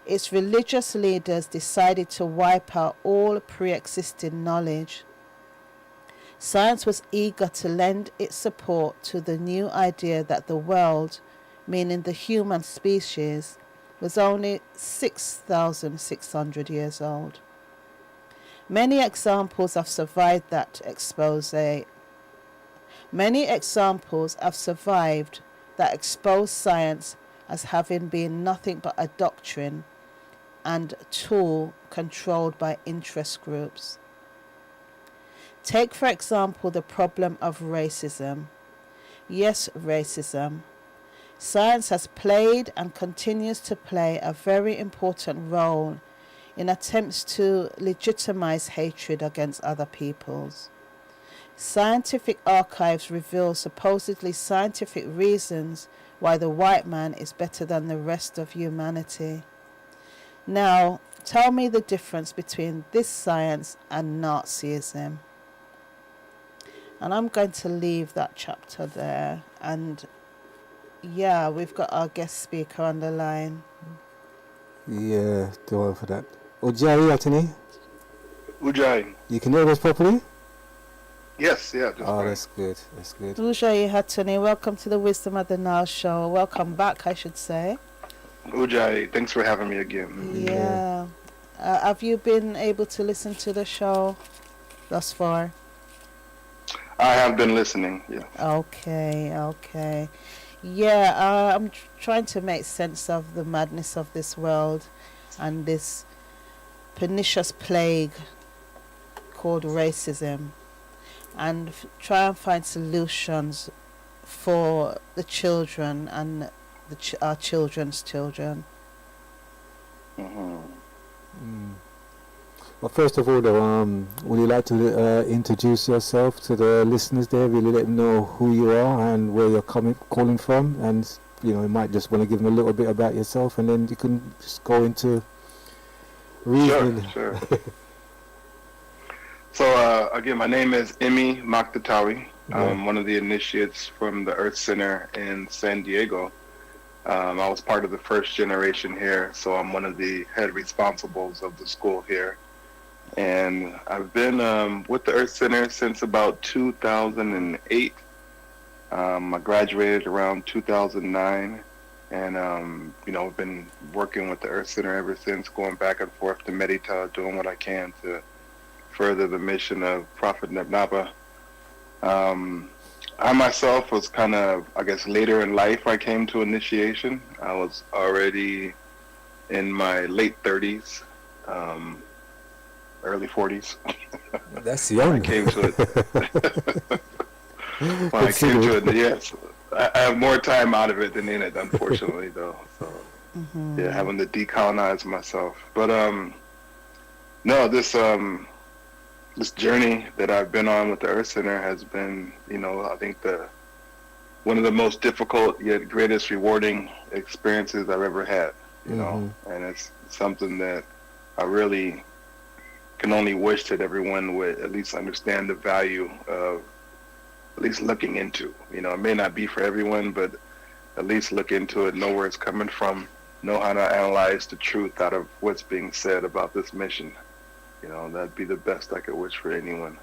its religious leaders decided to wipe out all pre-existing knowledge, science was eager to lend its support to the new idea that the world, meaning the human species, was only 6,600 years old. Many examples have survived that expose. Many examples have survived that expose science as having been nothing but a doctrine and tool controlled by interest groups. Take, for example, the problem of racism. Yes, racism. Science has played and continues to play a very important role in attempts to legitimize hatred against other peoples. Scientific archives reveal supposedly scientific reasons why the white man is better than the rest of humanity. Now, tell me the difference between this science and Nazism. And I'm going to leave that chapter there. And yeah, we've got our guest speaker on the line. Yeah, do one for that. Ujai, Atini? Ujai. You can hear us properly? Yes, yeah. That's good. That's good. Ujai Hatuni, welcome to the Wisdom of the Nile show. Welcome back, I should say. Ujai, thanks for having me again. Yeah. Have you been able to listen to the show thus far? I have been listening, yeah. Okay. Yeah, I'm trying to make sense of the madness of this world and this pernicious plague called racism, and try and find solutions for the children and our children's children. Well, first of all, though, would you like to introduce yourself to the listeners there? Really let them know who you are and where you're calling from, and you might just want to give them a little bit about yourself, and then you can just go into reasoning. Sure. So again, my name is Makitatoui. I'm one of the initiates from the Earth Center in San Diego. I was part of the first generation here, so I'm one of the head responsibles of the school here. And I've been with the Earth Center since about 2008. I graduated around 2009, and I've been working with the Earth Center ever since, going back and forth to Merita, doing what I can to further the mission of Prophet Nebnaba. I myself was kind of, I guess, later in life I came to initiation. I was already in my late 30s. Early 40s. That's young. I came to it. When I came to it, yes. I have more time out of it than in it, unfortunately, though. So, yeah, having to decolonize myself. But, no, this journey that I've been on with the Earth Center has been, I think one of the most difficult yet greatest rewarding experiences I've ever had, and it's something that I really can only wish that everyone would at least understand the value of at least looking into. It may not be for everyone, but at least look into it, know where it's coming from, know how to analyze the truth out of what's being said about this mission. That'd be the best I could wish for anyone.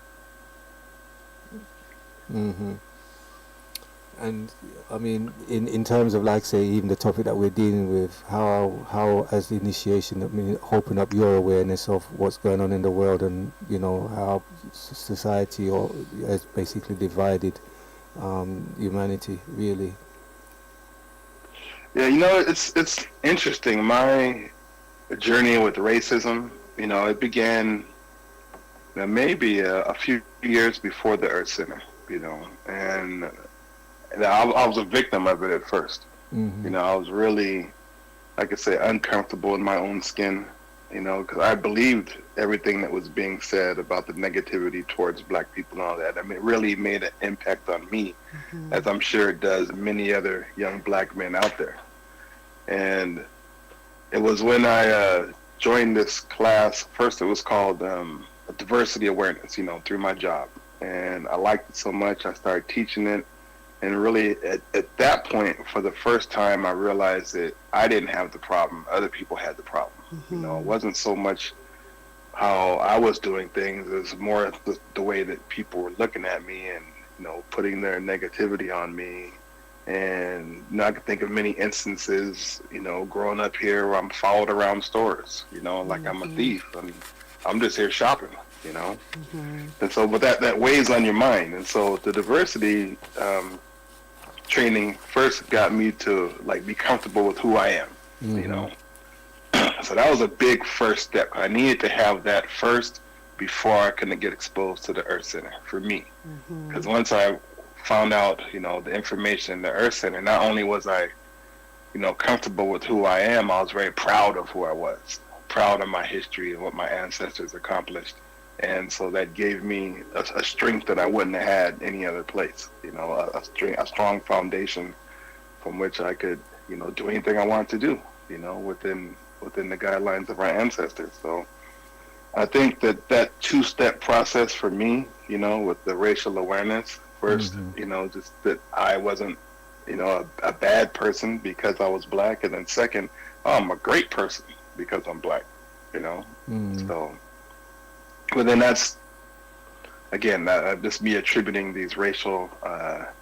And I mean, in terms of, like, say, even the topic that we're dealing with, how as the initiation, open up your awareness of what's going on in the world, and how society has basically divided humanity, really. Yeah, it's interesting. My journey with racism, it began maybe a few years before the Earth Center, and I was a victim of it at first. I was really, like I say, uncomfortable in my own skin. you know, because I believed everything that was being said about the negativity towards black people and all that. I mean, it really made an impact on me, as I'm sure it does many other young black men out there. And it was when I joined this class. First, it was called diversity awareness, you know, through my job. And I liked it so much, I started teaching it. And really, at that point, for the first time, I realized that I didn't have the problem. Other people had the problem. You know, it wasn't so much how I was doing things. It was more the way that people were looking at me and, you know, putting their negativity on me. And you know, I can think of many instances, you know, growing up here where I'm followed around stores, you know, like I'm a thief. And I'm just here shopping, you know. And so, but that weighs on your mind. And so the diversity training first got me to like be comfortable with who I am, you know. So that was a big first step. I needed to have that first before I could get exposed to the Earth Center for me. Because once I found out, you know, the information in the Earth Center, not only was I, you know, comfortable with who I am, I was very proud of who I was, proud of my history and what my ancestors accomplished. And so that gave me a strength that I wouldn't have had any other place, you know, a strong foundation from which I could, you know, do anything I wanted to do, you know, within the guidelines of our ancestors. So I think that two-step process for me, you know, with the racial awareness, first, you know, just that I wasn't, you know, a bad person because I was black, and then second, oh, I'm a great person because I'm black, you know. So, but then that's, again, just me attributing these racial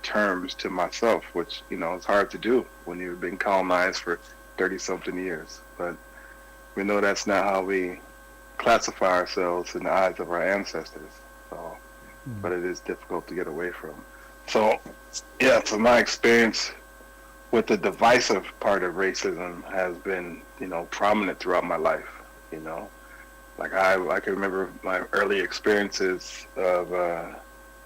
terms to myself, which, you know, it's hard to do when you've been colonized for 30-something years. But we know that's not how we classify ourselves in the eyes of our ancestors. So, but it is difficult to get away from. So, yeah, so my experience with the divisive part of racism has been, you know, prominent throughout my life, you know. Like I can remember my early experiences of,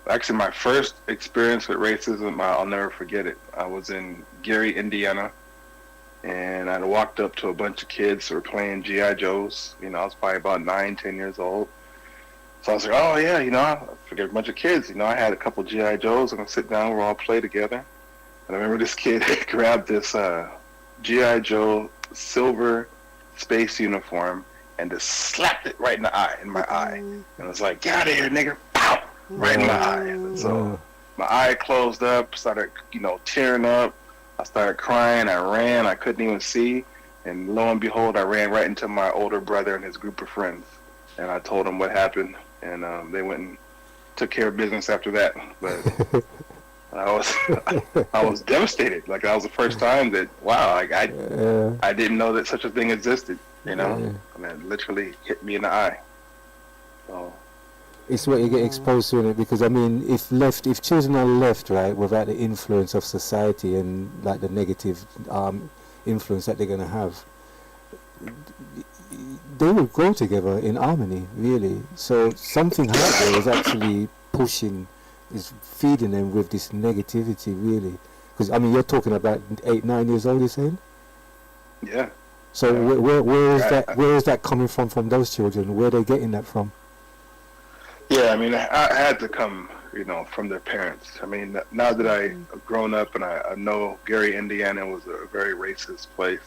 actually my first experience with racism, I'll never forget it. I was in Gary, Indiana, and I walked up to a bunch of kids who were playing G.I. Joes. You know, I was probably about 9, 10 years old. So I was like, oh yeah, you know, I forget a bunch of kids. You know, I had a couple G.I. Joes. I'm gonna sit down, we'll all play together. And I remember this kid grabbed this G.I. Joe silver space uniform and just slapped it right in the eye, in my eye. And I was like, get out of here, nigga. Pow! Right in my eye. And so my eye closed up, started, you know, tearing up. I started crying, I ran, I couldn't even see. And lo and behold, I ran right into my older brother and his group of friends. And I told them what happened, and they went and took care of business after that. But I was devastated. Like, that was the first time that, wow, like I didn't know that such a thing existed, you know? I mean, it literally hit me in the eye. So it's what you get exposed to in it, because I mean, if children are left, right, without the influence of society and like the negative influence that they're going to have, they will grow together in harmony, really. So something out there is actually is feeding them with this negativity, really. Because I mean, you're talking about 8, 9 years old, you're saying? Yeah. So where is that coming from those children? Where are they getting that from? Yeah, I mean, I had to come, you know, from their parents. I mean, now that I've grown up and I know Gary, Indiana was a very racist place,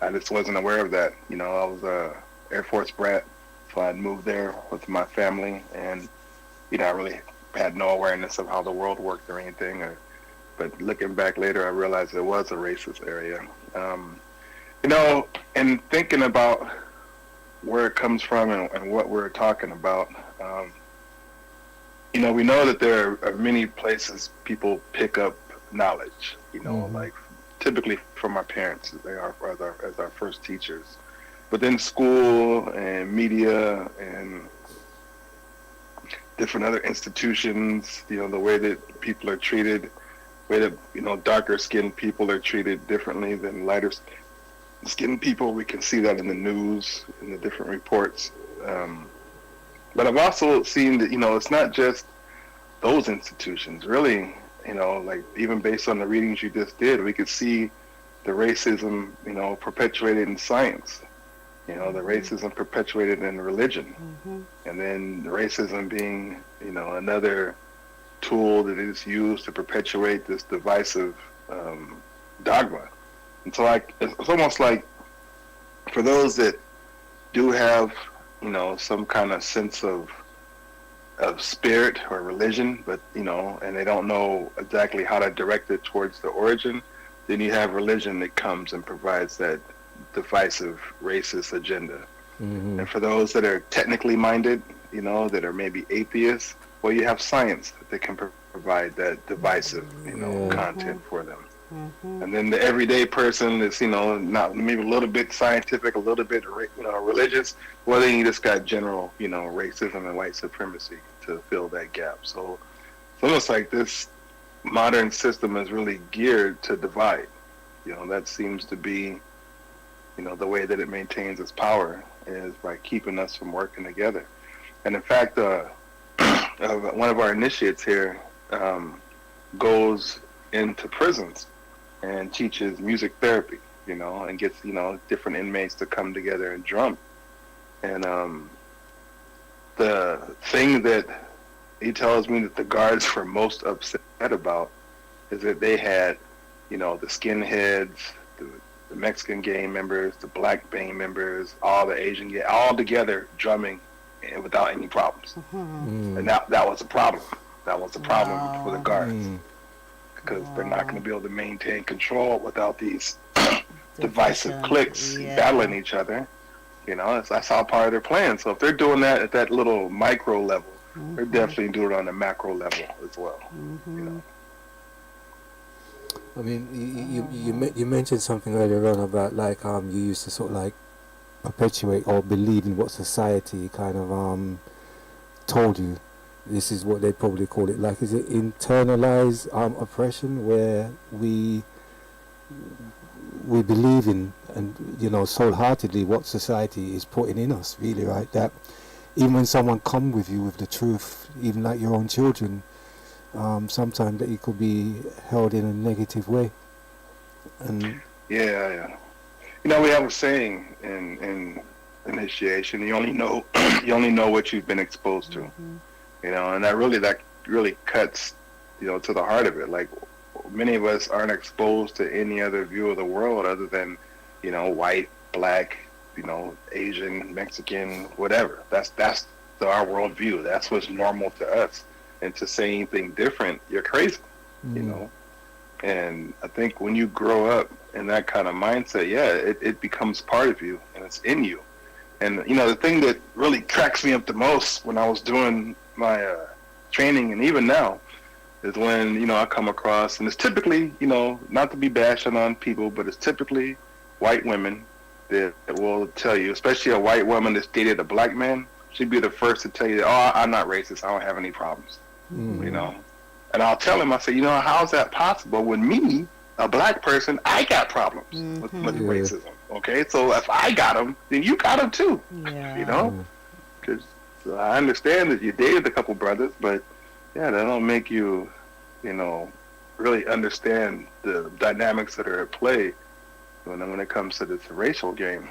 I just wasn't aware of that. You know, I was a Air Force brat, so I'd moved there with my family, and, you know, I really had no awareness of how the world worked or anything. But looking back later, I realized it was a racist area. You know, and thinking about where it comes from and what we're talking about, you know, we know that there are many places people pick up knowledge, you know, like typically from our parents. They are as our first teachers. But then school and media and different other institutions, you know, the way that people are treated, the way that, you know, darker skinned people are treated differently than lighter skinned people. We can see that in the news, in the different reports. But I've also seen that, you know, it's not just those institutions. Really, you know, like even based on the readings you just did, we could see the racism, you know, perpetuated in science. You know, the racism perpetuated in religion, and then racism being, you know, another tool that is used to perpetuate this divisive dogma. And so, like, it's almost like for those that do have, you know, some kind of sense of spirit or religion, but, you know, and they don't know exactly how to direct it towards the origin, then you have religion that comes and provides that divisive racist agenda. And for those that are technically minded, you know, that are maybe atheists, well, you have science that can provide that divisive, you know, content for them. And then the everyday person that's, you know, not maybe a little bit scientific, a little bit, you know, religious, well, then you just got general, you know, racism and white supremacy to fill that gap. So it's almost like this modern system is really geared to divide. You know, that seems to be, you know, the way that it maintains its power is by keeping us from working together. And in fact, one of our initiates here goes into prisons and teaches music therapy, you know, and gets, you know, different inmates to come together and drum. And the thing that he tells me that the guards were most upset about is that they had, you know, the skinheads, the Mexican gang members, the black gang members, all the Asian gang, all together drumming and without any problems. And that was a problem. That was a problem for the guards. Because they're not going to be able to maintain control without these divisive cliques battling each other. You know, that's all part of their plan. So if they're doing that at that little micro level, they're definitely doing it on the macro level as well. You know. I mean, you mentioned something earlier on about like you used to sort of like perpetuate or believe in what society kind of told you. This is what they probably call it. Like, is it internalized oppression, where we believe in, and you know, soul-heartedly what society is putting in us, really, right? That even when someone come with you with the truth, even like your own children, sometimes that it could be held in a negative way. And yeah. You know, we have a saying in initiation: you only know what you've been exposed to. You know, and that really cuts, you know, to the heart of it. Like, many of us aren't exposed to any other view of the world other than, you know, white, black, you know, Asian, Mexican, whatever. That's our worldview. That's what's normal to us. And to say anything different, you're crazy, you know. And I think when you grow up in that kind of mindset, it becomes part of you and it's in you. And, you know, the thing that really cracks me up the most when I was doing my training, and even now, is when, you know, I come across, and it's typically, you know, not to be bashing on people, but it's typically white women that will tell you, especially a white woman that's dated a black man, she'd be the first to tell you, oh, I'm not racist, I don't have any problems, you know. And I'll tell him, I say, you know, how's that possible when me, a black person, I got problems with racism, okay? So if I got them, then you got them too, you know? Because I understand that you dated a couple brothers, but that don't make you, you know, really understand the dynamics that are at play when it comes to this racial game.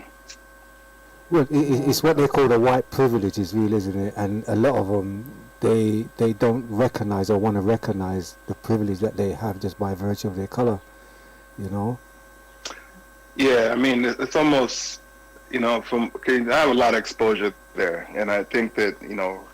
Well, it's what they call the white privileges, really, isn't it? And a lot of them, they don't recognize or want to recognize the privilege that they have just by virtue of their color, you know? Yeah, I mean, it's almost, you know, I have a lot of exposure there, and I think that, you know,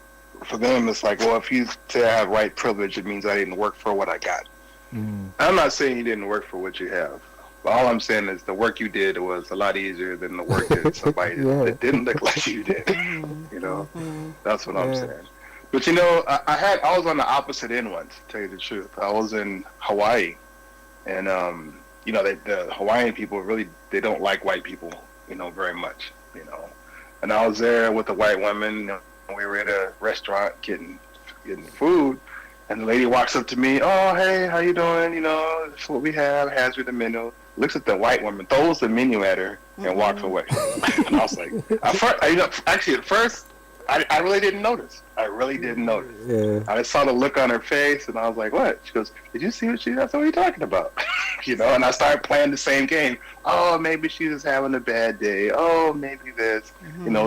for them it's like, well, if you say I have white privilege, it means I didn't work for what I got. I'm not saying you didn't work for what you have, but all I'm saying is the work you did was a lot easier than the work that somebody that didn't look like you did. You know, that's what I'm saying. But you know, I was on the opposite end once, to tell you the truth. I was in Hawaii, and you know, the Hawaiian people really, they don't like white people, you know, very much, you know. And I was there with a white woman, you know, we were at a restaurant getting food, and the lady walks up to me, oh, hey, how you doing? You know, this is what we have, hands me the menu, looks at the white woman, throws the menu at her, and walks away. And I was like, at first, I really didn't notice. I really didn't notice. Yeah. I just saw the look on her face, and I was like, "What?" She goes, "Did you see what she? That's what you're talking about." And I started playing the same game. Oh, maybe she's just having a bad day. Oh, maybe this.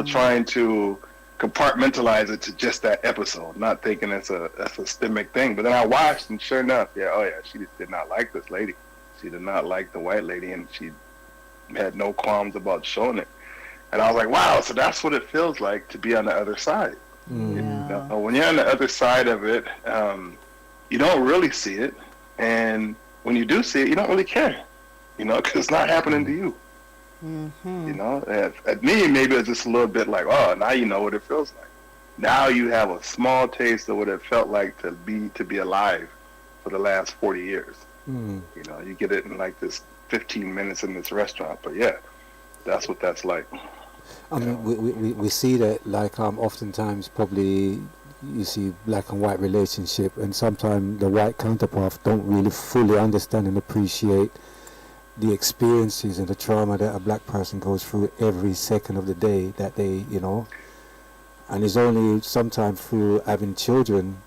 Trying to compartmentalize it to just that episode, not thinking it's a systemic thing. But then I watched, and sure enough, she just did not like this lady. She did not like the white lady, and she had no qualms about showing it. And I was like, wow, so that's what it feels like to be on the other side. When you're on the other side of it, you don't really see it. And when you do see it, you don't really care, because it's not happening to you. At me, maybe it's just a little bit like, oh, now you know what it feels like. Now you have a small taste of what it felt like to be alive for the last 40 years. You get it in like this 15 minutes in this restaurant. But yeah, that's what that's like. I mean, we see that, like, oftentimes probably you see black and white relationship, and sometimes the white counterpart don't really fully understand and appreciate the experiences and the trauma that a black person goes through every second of the day that they, and it's only sometimes through having children.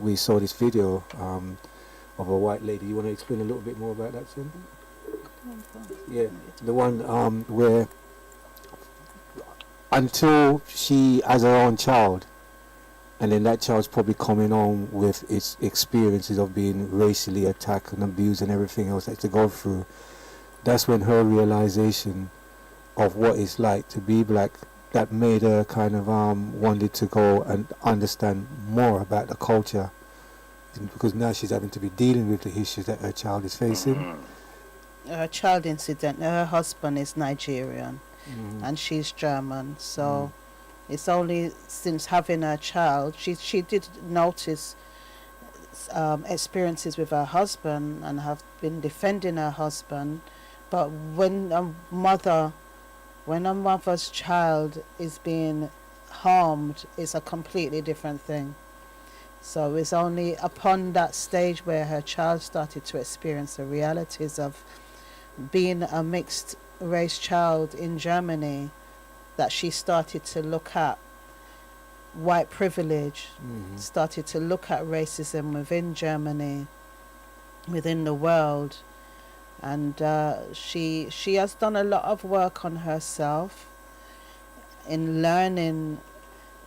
We saw this video of a white lady. You want to explain a little bit more about that, Cindy? Yeah, the one where until she has her own child, and then that child's probably coming on with its experiences of being racially attacked and abused and everything else that to go through, that's when her realization of what it's like to be black, that made her kind of wanted to go and understand more about the culture, because now she's having to be dealing with the issues that her child is facing. Her child incident, her husband is Nigerian and she's German, so it's only since having her child, she did notice experiences with her husband and have been defending her husband, but when a mother's child is being harmed, it's a completely different thing. So it's only upon that stage where her child started to experience the realities of being a mixed race child in Germany that she started to look at white privilege, started to look at racism within Germany, within the world, and she has done a lot of work on herself in learning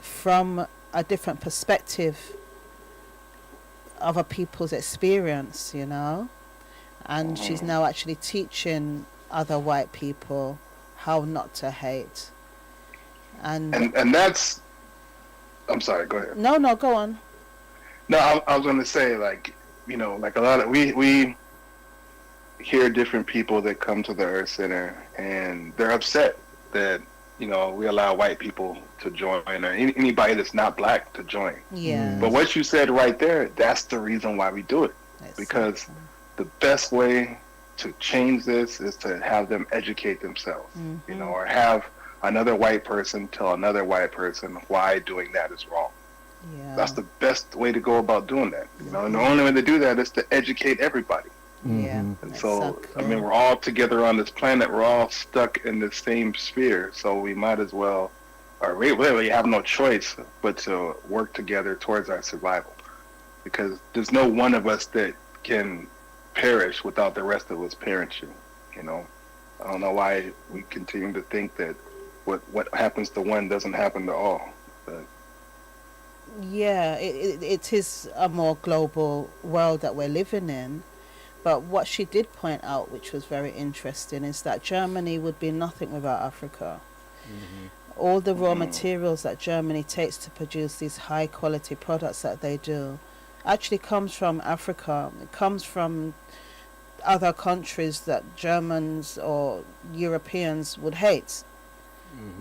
from a different perspective of a people's experience, and she's now actually teaching other white people how not to hate. And that's, I'm sorry, go ahead. No, go on. No, I was going to say, like a lot of, we hear different people that come to the Earth Center, and they're upset that, we allow white people to join, or anybody that's not black to join. Yeah. But what you said right there, that's the reason why we do it. Because the best way to change this is to have them educate themselves, or have another white person tell another white person why doing that is wrong. Yeah. That's the best way to go about doing that. And the only way to do that is to educate everybody. Yeah. And so, I mean, we're all together on this planet. We're all stuck in the same sphere. So we might as well, or we really have no choice but to work together towards our survival. Because there's no one of us that can perish without the rest of us perishing. I don't know why we continue to think that what happens to one doesn't happen to all. But yeah, it is a more global world that we're living in. But what she did point out, which was very interesting, is that Germany would be nothing without Africa. All the raw materials that Germany takes to produce these high quality products that they do actually comes from Africa. It comes from other countries that Germans or Europeans would hate,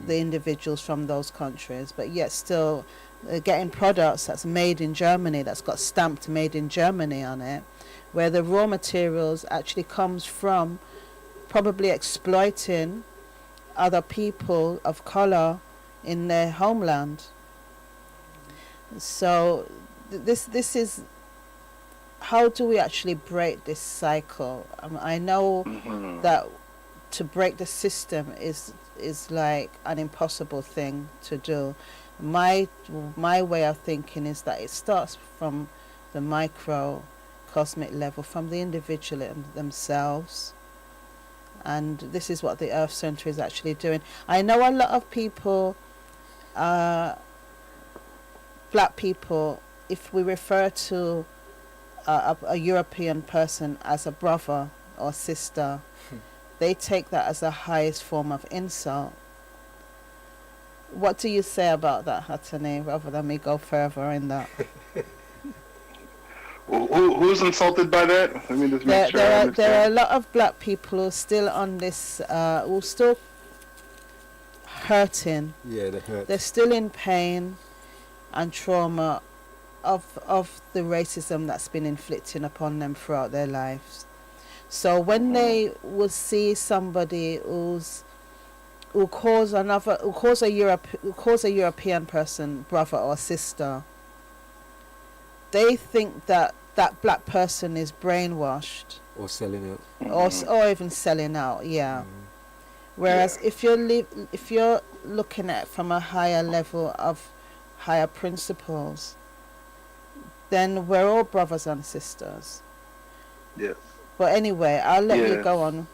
the individuals from those countries, but yet still getting products that's made in Germany, that's got stamped made in Germany on it, where the raw materials actually comes from probably exploiting other people of color in their homeland. So this is, how do we actually break this cycle? I know that to break the system is like an impossible thing to do, My way of thinking is that it starts from the microcosmic level, from the individual themselves, and this is what the Earth Center is actually doing. I know a lot of people, black people, if we refer to a European person as a brother or sister, they take that as the highest form of insult. What do you say about that, Hatani, rather than me go further in that? Who's insulted by that? Let me just make sure I understand. There are a lot of black people who are still on this, who are still hurting. Yeah, they hurt. They're still in pain and trauma of the racism that's been inflicted upon them throughout their lives. So when they will see somebody who calls a European person brother or sister, they think that that black person is brainwashed or selling out, or even selling out. Yeah. Whereas if you're looking at it from a higher level of higher principles, then we're all brothers and sisters. Yeah. But anyway, I'll let you go on.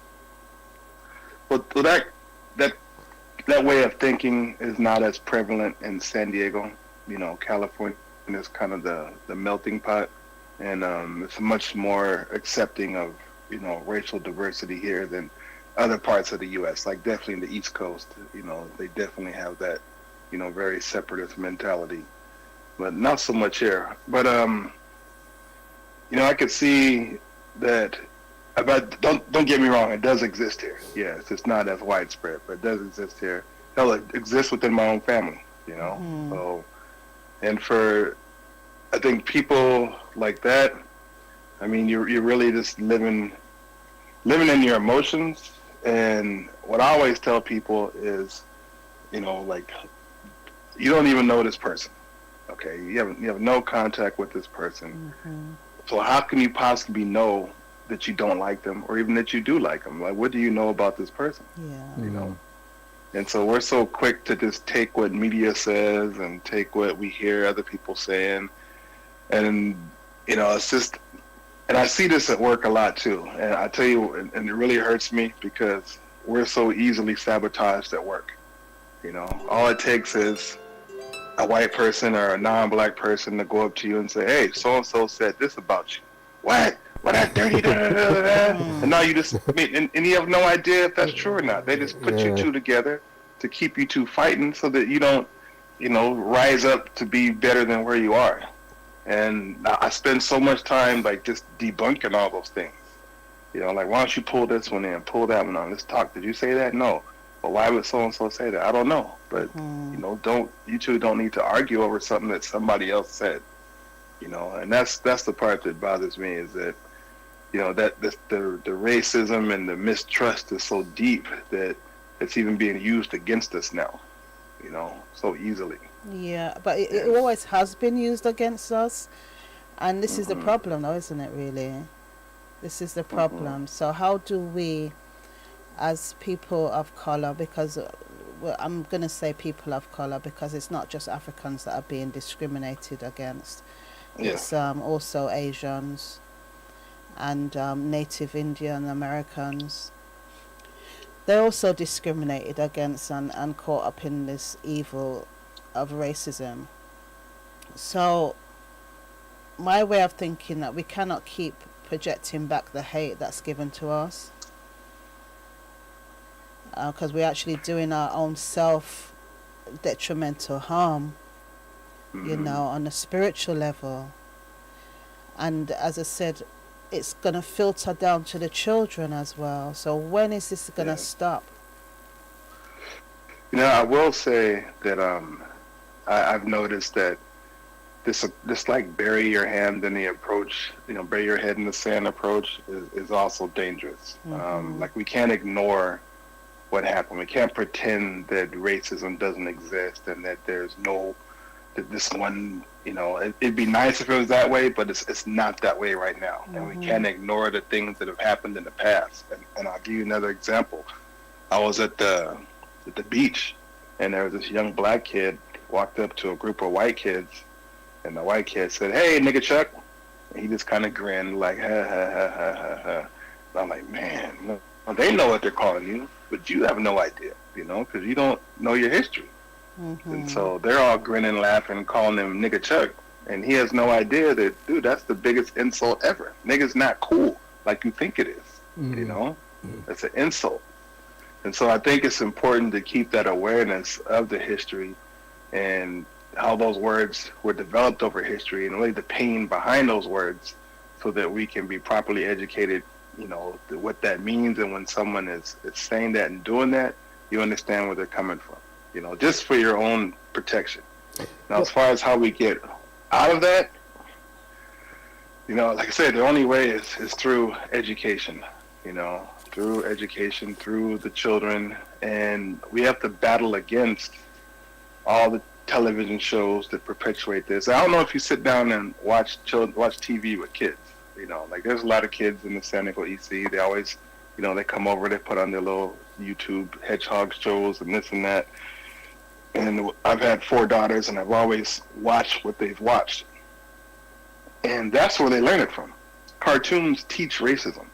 Well, that way of thinking is not as prevalent in San Diego. You know, California is kind of the melting pot, and it's much more accepting of, you know, racial diversity here than other parts of the U.S. Like definitely in the East Coast, you know, they definitely have that, you know, very separatist mentality, but not so much here. But you know, I could see that. But don't get me wrong, it does exist here. Yes, it's not as widespread, but it does exist here. Hell, it exists within my own family, you know. So, and for, I think people like that, I mean, you're really just living in your emotions. And what I always tell people is, you know, like, you don't even know this person, okay? You have no contact with this person. So how can you possibly know that you don't like them, or even that you do like them? Like, what do you know about this person? Yeah. You know? And so we're so quick to just take what media says and take what we hear other people saying. And, you know, it's just, and I see this at work a lot too. And I tell you, and it really hurts me because we're so easily sabotaged at work. You know, all it takes is a white person or a non-black person to go up to you and say, hey, so-and-so said this about you. What? Well, that dirty, and now you just, and you have no idea if that's true or not. They just put you two together to keep you two fighting so that you don't, you know, rise up to be better than where you are. And I spend so much time like just debunking all those things. You know, like, why don't you pull this one in, pull that one on, let's talk. Did you say that? No. Well, why would so-and-so say that? I don't know. But, you know, you two don't need to argue over something that somebody else said. You know, and that's the part that bothers me, is that, you know, that the racism and the mistrust is so deep that it's even being used against us now, you know, so easily. Yeah, but it always has been used against us, and this is the problem, though, isn't it, really? This is the problem. So how do we, as people of color, because well, I'm going to say people of color because it's not just Africans that are being discriminated against. It's also Asians and Native Indian Americans. They're also discriminated against and caught up in this evil of racism. So my way of thinking that we cannot keep projecting back the hate that's given to us, because we're actually doing our own self detrimental harm, you know, on a spiritual level. And as I said, it's going to filter down to the children as well. So when is this going to stop? You know, I will say that I've noticed that this like bury your hand in the approach, you know, bury your head in the sand approach is also dangerous. Like, we can't ignore what happened. We can't pretend that racism doesn't exist and that there's no, that this one, you know, it'd be nice if it was that way, but it's not that way right now. And we can't ignore the things that have happened in the past. And I'll give you another example. I was at the beach, and there was this young black kid walked up to a group of white kids, and the white kid said, "Hey, nigga Chuck," and he just kind of grinned like, "Ha ha ha ha ha ha." And I'm like, man, no, they know what they're calling you, but you have no idea, because you don't know your history. And so they're all grinning, laughing, calling him nigga Chuck, and he has no idea that, dude, that's the biggest insult ever. Nigga's not cool like you think it is, It's an insult. And so I think it's important to keep that awareness of the history and how those words were developed over history and really the pain behind those words so that we can be properly educated, what that means. And when someone is saying that and doing that, you understand where they're coming from, just for your own protection. Now, as far as how we get out of that, like I said, the only way is through education, through education, through the children. And we have to battle against all the television shows that perpetuate this. I don't know if you sit down and watch TV with kids, there's a lot of kids in the San Diego EC. They always, they come over, they put on their little YouTube hedgehog shows and this and that. And I've had 4 daughters, and I've always watched what they've watched. And that's where they learn it from. Cartoons teach racism.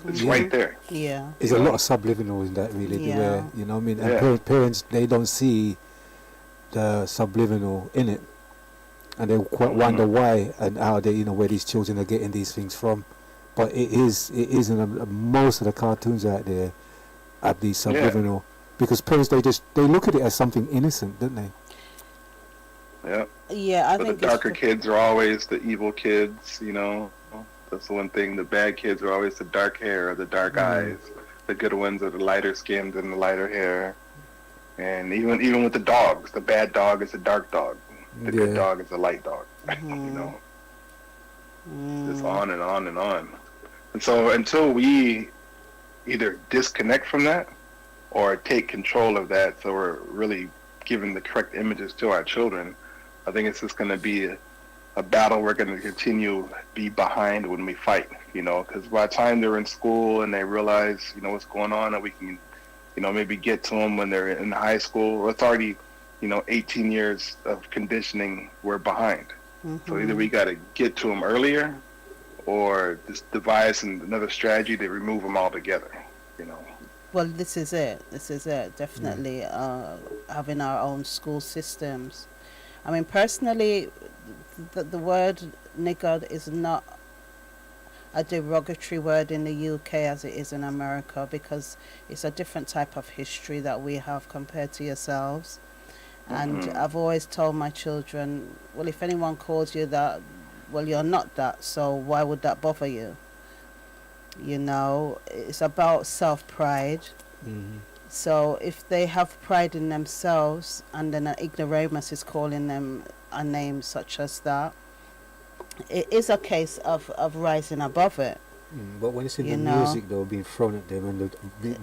It's right there. Yeah. There's a lot of subliminal in that, really. Yeah. Where, and parents, they don't see the subliminal in it. And they wonder why and how they, where these children are getting these things from. But it is in most of the cartoons out there have these subliminal. Because parents, they look at it as something innocent, don't they? Yeah. Yeah, I but think the darker kids are always the evil kids, That's the one thing. The bad kids are always the dark hair or the dark eyes. The good ones are the lighter skins and the lighter hair. And even with the dogs, the bad dog is a dark dog. The good dog is a light dog. Just on and on and on. And so until we either disconnect from that or take control of that, so we're really giving the correct images to our children, I think it's just going to be a battle we're going to continue be behind when we fight, because by the time they're in school and they realize, what's going on, and we can, maybe get to them when they're in high school, it's already, 18 years of conditioning we're behind. So either we got to get to them earlier or just devise another strategy to remove them altogether, Well, this is it. Definitely having our own school systems. I mean, personally, the word nigger is not a derogatory word in the UK as it is in America, because it's a different type of history that we have compared to yourselves. And I've always told my children, well, if anyone calls you that, well, you're not that, so why would that bother you? It's about self-pride. So if they have pride in themselves and then an ignoramus is calling them a name such as that, it is a case of rising above it. But when it's in the music, though, being thrown at them, and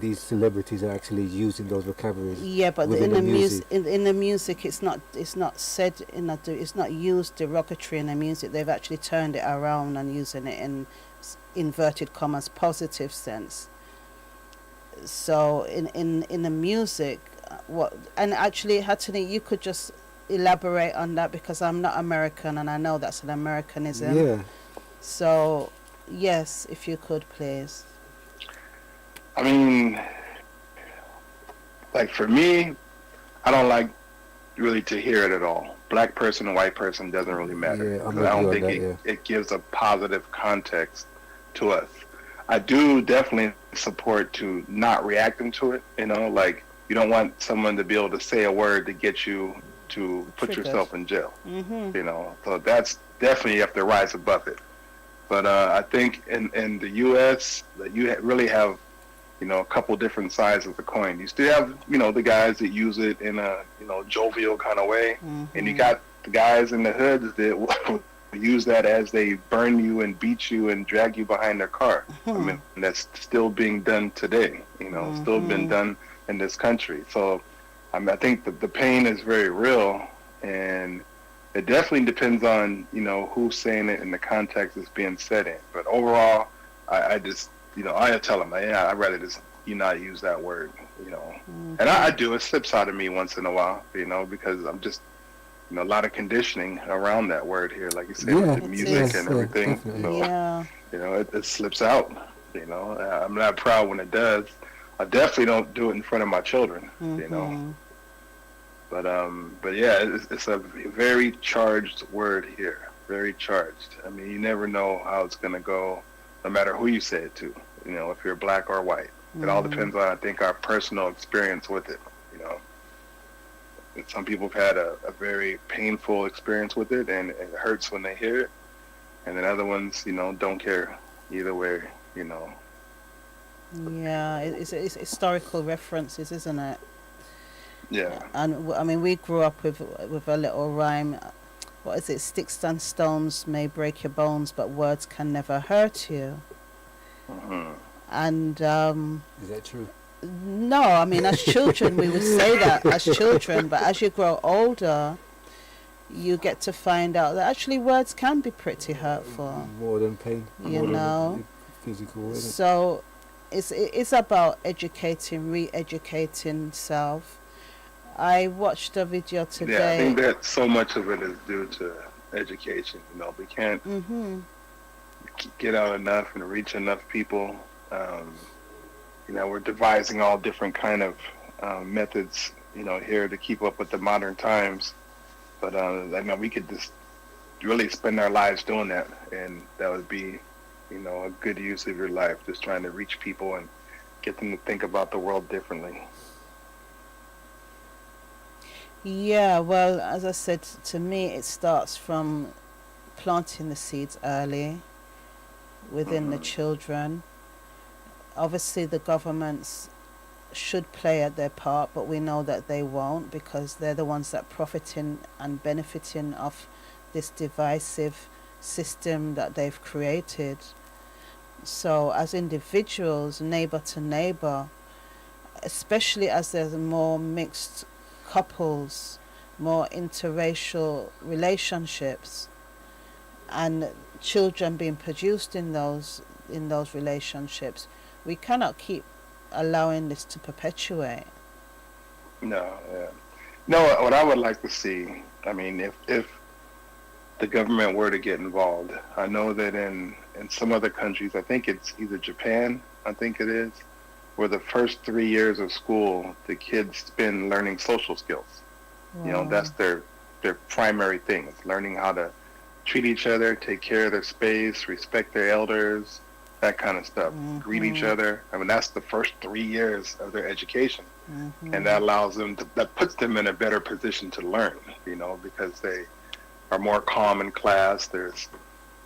these celebrities are actually using those vocabularies. Yeah, but in the music, in the music, it's not said it's not used derogatory in the music. They've actually turned it around and using it in inverted commas positive sense. So in the music, and actually, Hattini, you could just elaborate on that, because I'm not American and I know that's an Americanism. Yeah. So yes, if you could, please. I mean, like for me, I don't like really to hear it at all. Black person and white person doesn't really matter. Yeah, I don't think it gives a positive context to us. I do definitely support to not reacting to it. Like you don't want someone to be able to say a word to get you to put yourself in jail. So that's definitely, you have to rise above it. But I think in the U.S. that you really have, a couple different sides of the coin. You still have, the guys that use it in a, jovial kind of way. And you got the guys in the hoods that use that as they burn you and beat you and drag you behind their car. I mean, that's still being done today, still been done in this country. So I think the pain is very real, and it definitely depends on, who's saying it and the context it's being said in. But overall, I just, I tell them, I'd rather just not use that word, And I do, it slips out of me once in a while, because I'm just, you know, a lot of conditioning around that word here, like you said, Yeah, with the music yes, and yeah, everything. definitely. So, Yeah. you know, it slips out. You know, I'm not proud when it does. I definitely don't do it in front of my children. You know, but yeah, it's a very charged word here. Very charged. I mean, you never know how it's gonna go, no matter who you say it to. You know, if you're black or white, it all depends on, I think, our personal experience with it. You know, and some people have had a very painful experience with it, and it hurts when they hear it, and then other ones, you know, don't care either way. You know. Yeah, it's historical references, isn't it? Yeah. And I mean, we grew up with a little rhyme. What is it? Sticks and stones may break your bones, but words can never hurt you. And Is that true? no, I mean, as children we would say that as children, but as you grow older, you get to find out that actually words can be pretty hurtful. More than pain. You know. Physical. Isn't it? So it's about educating, re-educating self. I watched a video today. Yeah, I think that so much of it is due to education. You know, we can't get out enough and reach enough people. You know, we're devising all different kind of methods, you know, here to keep up with the modern times. But I know we could just really spend our lives doing that, and that would be, you know, a good use of your life, just trying to reach people and get them to think about the world differently. Yeah, well, as I said, to me, it starts from planting the seeds early within the children. Obviously, the governments should play at their part, but we know that they won't, because they're the ones that profiting and benefiting off this divisive system that they've created. So as individuals, neighbor to neighbor, especially as there's more mixed couples, more interracial relationships, and children being produced in those relationships, we cannot keep allowing this to perpetuate. No, yeah. No, what I would like to see, I mean, if the government were to get involved, I know that in some other countries, I think it's either Japan, I think it is, where the first 3 years of school, the kids spend learning social skills. Wow. You know, that's their primary thing, is learning how to treat each other, take care of their space, respect their elders, that kind of stuff. Greet each other. I mean, that's the first 3 years of their education. And that allows them that puts them in a better position to learn, you know, because they are more calm in class. There's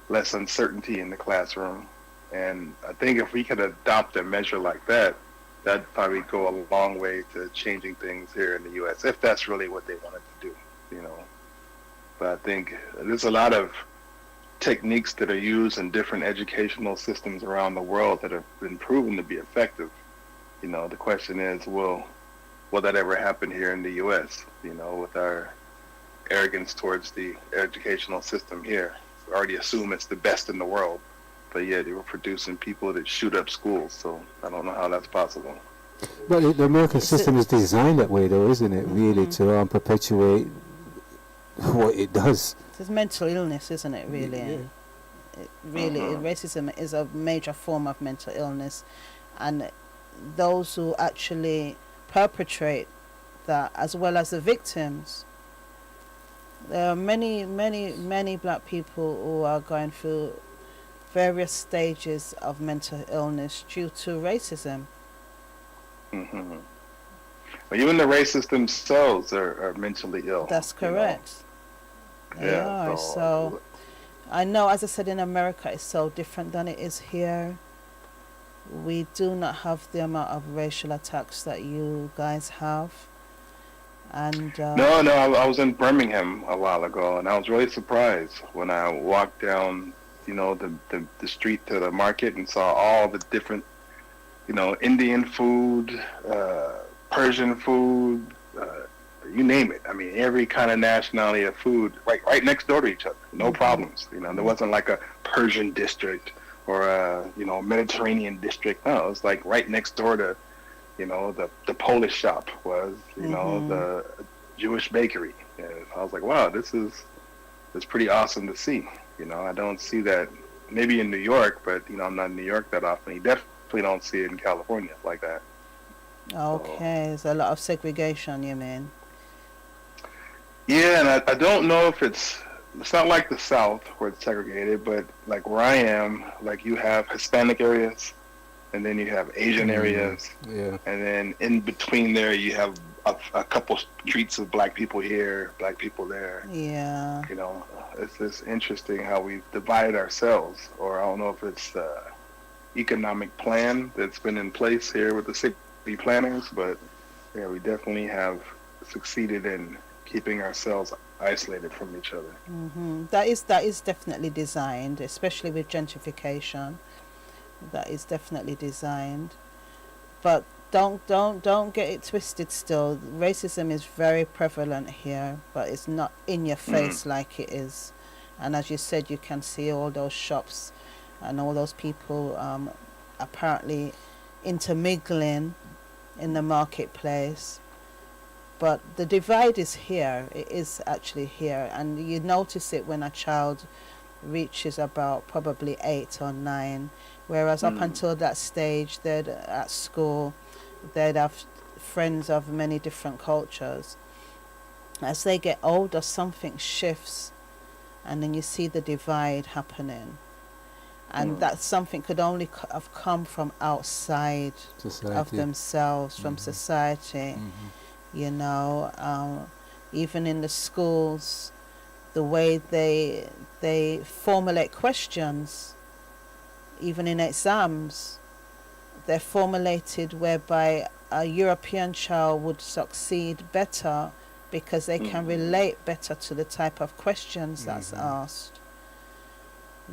less uncertainty in the classroom. And I think if we could adopt a measure like that, that'd probably go a long way to changing things here in the U.S., if that's really what they wanted to do, you know. But I think there's a lot of techniques that are used in different educational systems around the world that have been proven to be effective. You know, the question is, will that ever happen here in the U.S., you know, with our arrogance towards the educational system here? We already assume it's the best in the world, but yet we're producing people that shoot up schools, so I don't know how that's possible. But the American system is designed that way, though, isn't it, really, to perpetuate what it does. It's mental illness, isn't it, really? Yeah. Racism is a major form of mental illness, and those who actually perpetrate that, as well as the victims, there are many black people who are going through various stages of mental illness due to racism. Well, even the racists themselves are mentally ill. That's correct. You know? They are. So I know, as I said, in America it's so different than it is here. We do not have the amount of racial attacks that you guys have. And No, I was in Birmingham a while ago, and I was really surprised when I walked down, you know, the street to the market and saw all the different, you know, Indian food, Persian food, you name it. I mean, every kind of nationality of food right next door to each other. No problems. You know, there wasn't like a Persian district or a, you know, Mediterranean district. No, it was like right next door to, you know, the Polish shop was, you know, the Jewish bakery. And I was like, wow, it's pretty awesome to see. I don't see that maybe in New York, but I'm not in New York that often. You definitely don't see it in California like that. Okay, there's a lot of segregation, you mean? Yeah, and I don't know if it's not like the South where it's segregated, but like where I am, like you have Hispanic areas, and then you have Asian areas, Yeah. and then in between there you have a couple streets of black people here, black people there. Yeah. It's just interesting how we've divided ourselves, or I don't know if it's the economic plan that's been in place here with the city planners, but yeah, we definitely have succeeded in keeping ourselves isolated from each other. That is definitely designed, especially with gentrification. That is definitely designed, but don't get it twisted. Still, racism is very prevalent here, but it's not in your face like it is. And as you said, you can see all those shops and all those people apparently intermingling in the marketplace. But the divide is here. It is actually here, and you notice it when a child reaches about probably 8 or 9, whereas up until that stage, they'd at school, they'd have friends of many different cultures. As they get older, something shifts, and then you see the divide happening. And that something could only have come from outside of themselves, from society. Even in the schools, the way they formulate questions, even in exams, they're formulated whereby a European child would succeed better because they can relate better to the type of questions that's asked.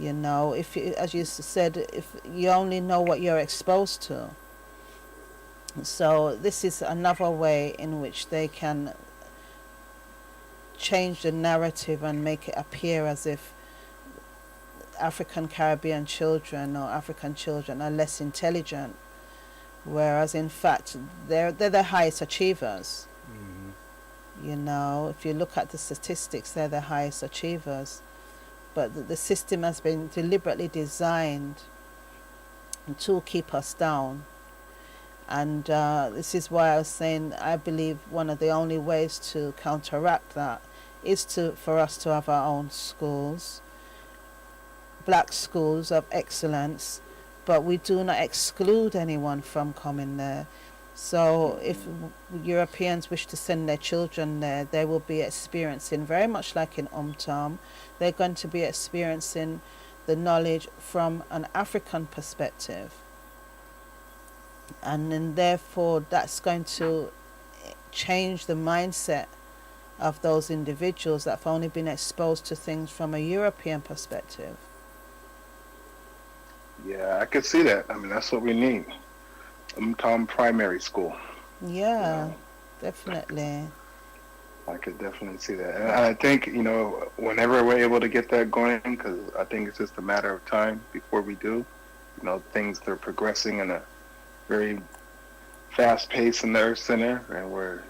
If you, as you said, if you only know what you're exposed to. So this is another way in which they can change the narrative and make it appear as if African Caribbean children or African children are less intelligent, whereas in fact they're the highest achievers. If you look at the statistics, they're the highest achievers. But the system has been deliberately designed to keep us down. And this is why I was saying I believe one of the only ways to counteract that is for us to have our own schools, black schools of excellence, but we do not exclude anyone from coming there. So if Europeans wish to send their children there, they will be experiencing, very much like in Umtam, they're going to be experiencing the knowledge from an African perspective. And then therefore that's going to change the mindset of those individuals that have only been exposed to things from a European perspective. Yeah, I could see that. I mean, that's what we need. Umtom Primary School. Yeah, definitely. I could definitely see that. And I think, whenever we're able to get that going, because I think it's just a matter of time before we do, things are progressing in a very fast pace in the Earth Center, and we're,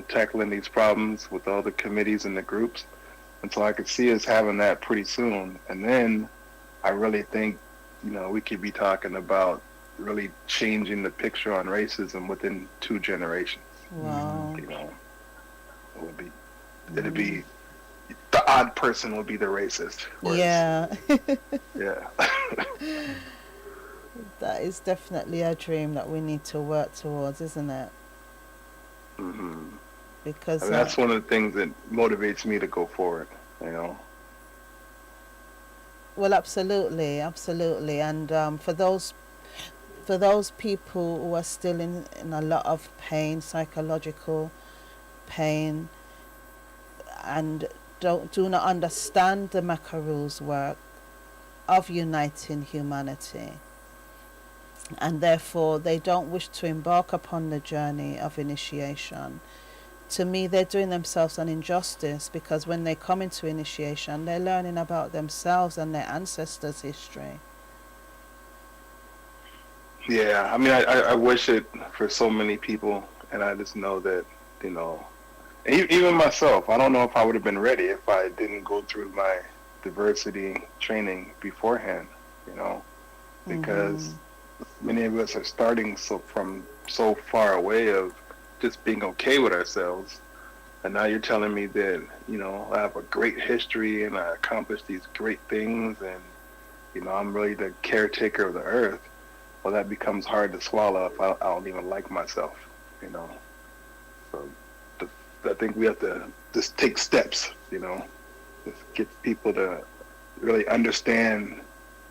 tackling these problems with all the committees and the groups. And so I could see us having that pretty soon. And then I really think, we could be talking about really changing the picture on racism within 2 generations. Wow. It'd be the odd person would be the racist. Yeah. Yeah. That is definitely a dream that we need to work towards, isn't it? Because that's one of the things that motivates me to go forward, Well, absolutely, and for those people who are still in a lot of pain, psychological pain, and do not understand the Macaroons' work of uniting humanity, and therefore they don't wish to embark upon the journey of initiation. To me, they're doing themselves an injustice, because when they come into initiation, they're learning about themselves and their ancestors' history. Yeah, I mean, I wish it for so many people, and I just know that, Even myself, I don't know if I would have been ready if I didn't go through my diversity training beforehand, you know, because many of us are starting from so far away of just being okay with ourselves. And now you're telling me that, you know, I have a great history and I accomplished these great things and, you know, I'm really the caretaker of the earth. Well, that becomes hard to swallow if I don't even like myself, you know. So I think we have to just take steps, you know, just get people to really understand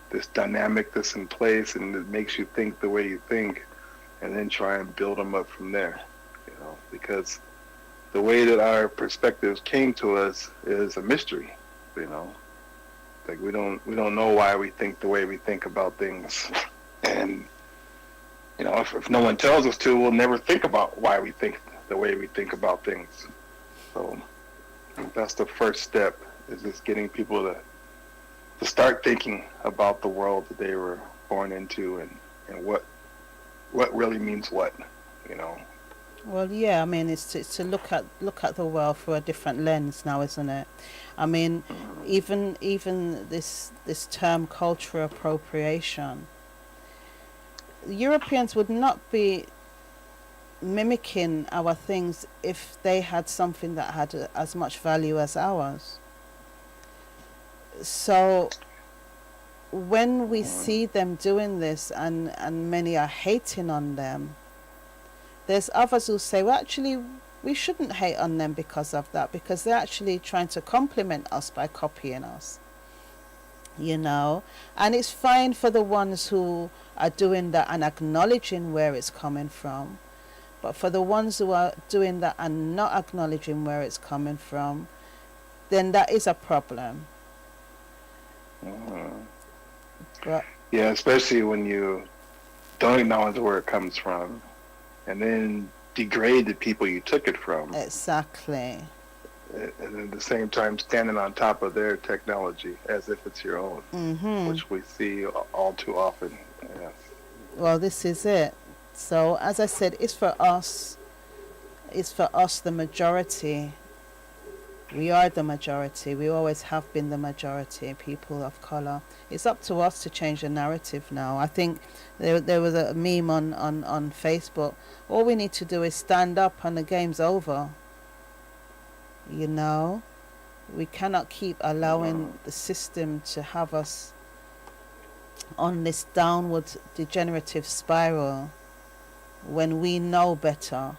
this dynamic that's in place and it makes you think the way you think and then try and build them up from there, you know, because the way that our perspectives came to us is a mystery, you know. Like we don't know why we think the way we think about things. And, you know, if no one tells us to, we'll never think about why we think the way we think about things. So I think that's the first step, is just getting people to start thinking about the world that they were born into and what really means what, you know. Well, yeah, I mean, it's to look at the world through a different lens now, isn't it? I mean, even this term cultural appropriation, Europeans would not be mimicking our things if they had something that had as much value as ours. So when we see them doing this and many are hating on them, there's others who say, well, actually, we shouldn't hate on them because of that, because they're actually trying to compliment us by copying us, you know. And it's fine for the ones who are doing that and acknowledging where it's coming from. But for the ones who are doing that and not acknowledging where it's coming from, then that is a problem. But yeah, especially when you don't acknowledge where it comes from and then degrade the people you took it from. Exactly. And at the same time standing on top of their technology as if it's your own, which we see all too often. Yes. Well, this is it. So, as I said, it's for us, the majority. We are the majority. We always have been the majority, people of color. It's up to us to change the narrative now. I think there was a meme on Facebook. All we need to do is stand up and the game's over. You know? We cannot keep allowing the system to have us on this downward degenerative spiral when we know better.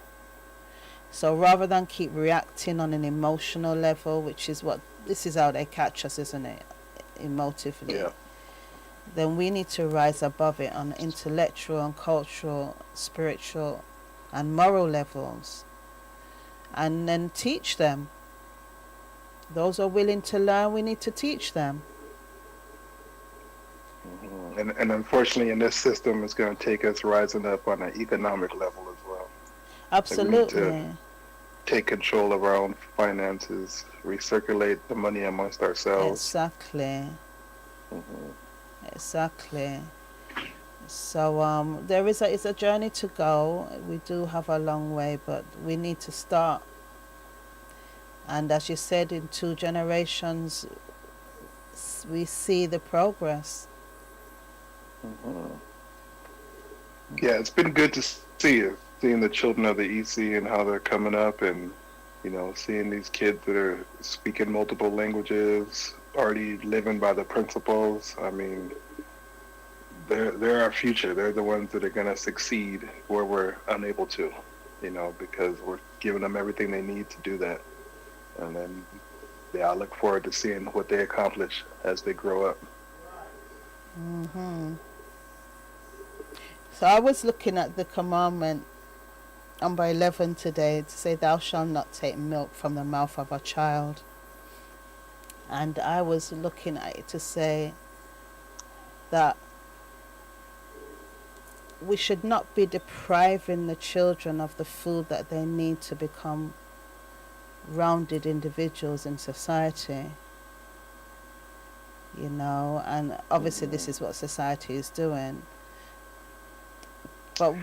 So rather than keep reacting on an emotional level, which is this is how they catch us, isn't it? Emotively. Yeah. Then we need to rise above it on intellectual and cultural, spiritual and moral levels. And then teach them. Those who are willing to learn, we need to teach them. And unfortunately, in this system, it's going to take us rising up on an economic level as well. Absolutely. We need to take control of our own finances, recirculate the money amongst ourselves. Exactly. Exactly. So it's a journey to go. We do have a long way, but we need to start. And as you said, in 2 generations, we see the progress. Yeah, it's been good to seeing the children of the EC and how they're coming up, and you know, seeing these kids that are speaking multiple languages, already living by the principles. I mean, they're our future. They're the ones that are going to succeed where we're unable to, you know, because we're giving them everything they need to do that. And then, I look forward to seeing what they accomplish as they grow up. So I was looking at the commandment number 11 today to say, thou shalt not take milk from the mouth of a child. And I was looking at it to say that we should not be depriving the children of the food that they need to become rounded individuals in society. You know, and obviously this is what society is doing. But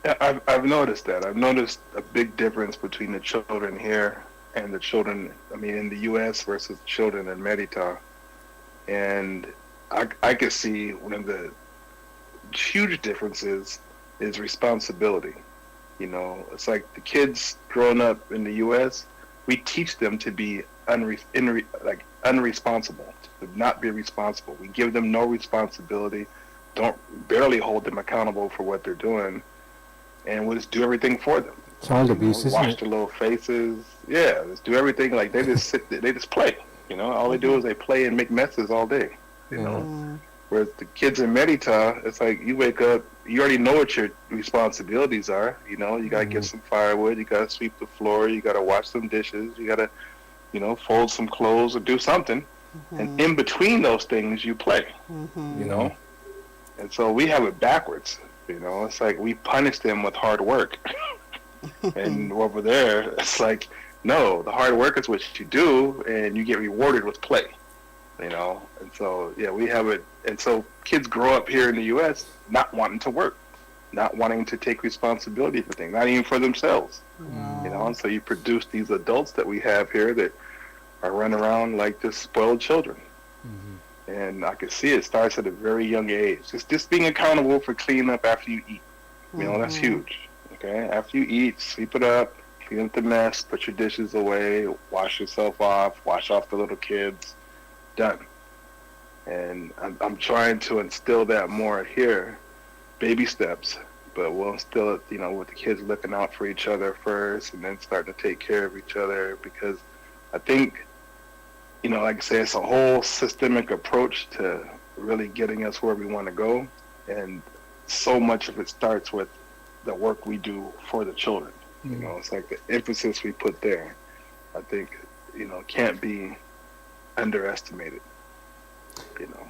I've noticed that. I've noticed a big difference between the children here and the children, I mean, in the U.S. versus children in Merita. And I can see one of the huge differences is responsibility. You know, it's like the kids growing up in the U.S., we teach them to be unresponsible, to not be responsible. We give them no responsibility, barely hold them accountable for what they're doing, and we'll just do everything for them. Child abuse, isn't wash it? their little faces. Yeah, just do everything. Like they just sit there, they just play. You know, all they do is they play and make messes all day. You know, whereas the kids in Merita, it's like you wake up, you already know what your responsibilities are. You know, you gotta get some firewood, you gotta sweep the floor, you gotta wash some dishes, you gotta, you know, fold some clothes or do something. And in between those things, you play. You know, and so we have it backwards. You know, it's like we punish them with hard work. And over there, it's like, no, the hard work is what you do, and you get rewarded with play. You know, and so, yeah, we have it. And so kids grow up here in the U.S. not wanting to work, not wanting to take responsibility for things, not even for themselves. You know, and so you produce these adults that we have here that are running around like just spoiled children. And I can see it starts at a very young age. Just being accountable for cleaning up after you eat. You know, that's huge. Okay, after you eat, sweep it up, clean up the mess, put your dishes away, wash yourself off, wash off the little kids. Done. And I'm trying to instill that more here, baby steps, but we'll instill it, you know, with the kids looking out for each other first and then starting to take care of each other, because I think, you know, like I say, it's a whole systemic approach to really getting us where we want to go, and so much of it starts with the work we do for the children. You know, it's like the emphasis we put there, I think, you know, can't be underestimated. You know,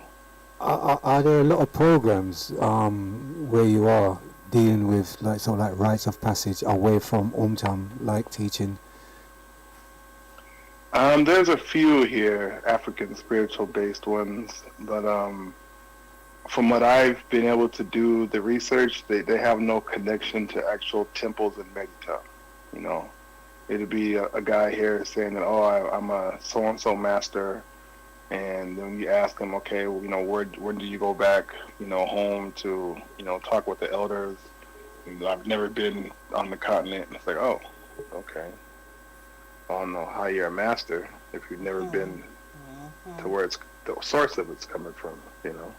Are there a lot of programs where you are dealing with like sort of like rites of passage away from like teaching? There's a few here, African spiritual based ones, but from what I've been able to do the research, they have no connection to actual temples in Megiddo. You know, it'd be a guy here saying that, oh, I'm a so-and-so master, and then you ask them, okay, well, you know, when do you go back, you know, home to, you know, talk with the elders? And I've never been on the continent. And it's like, oh, okay. I don't know how you're a master if you've never been to where the source of it's coming from, you know.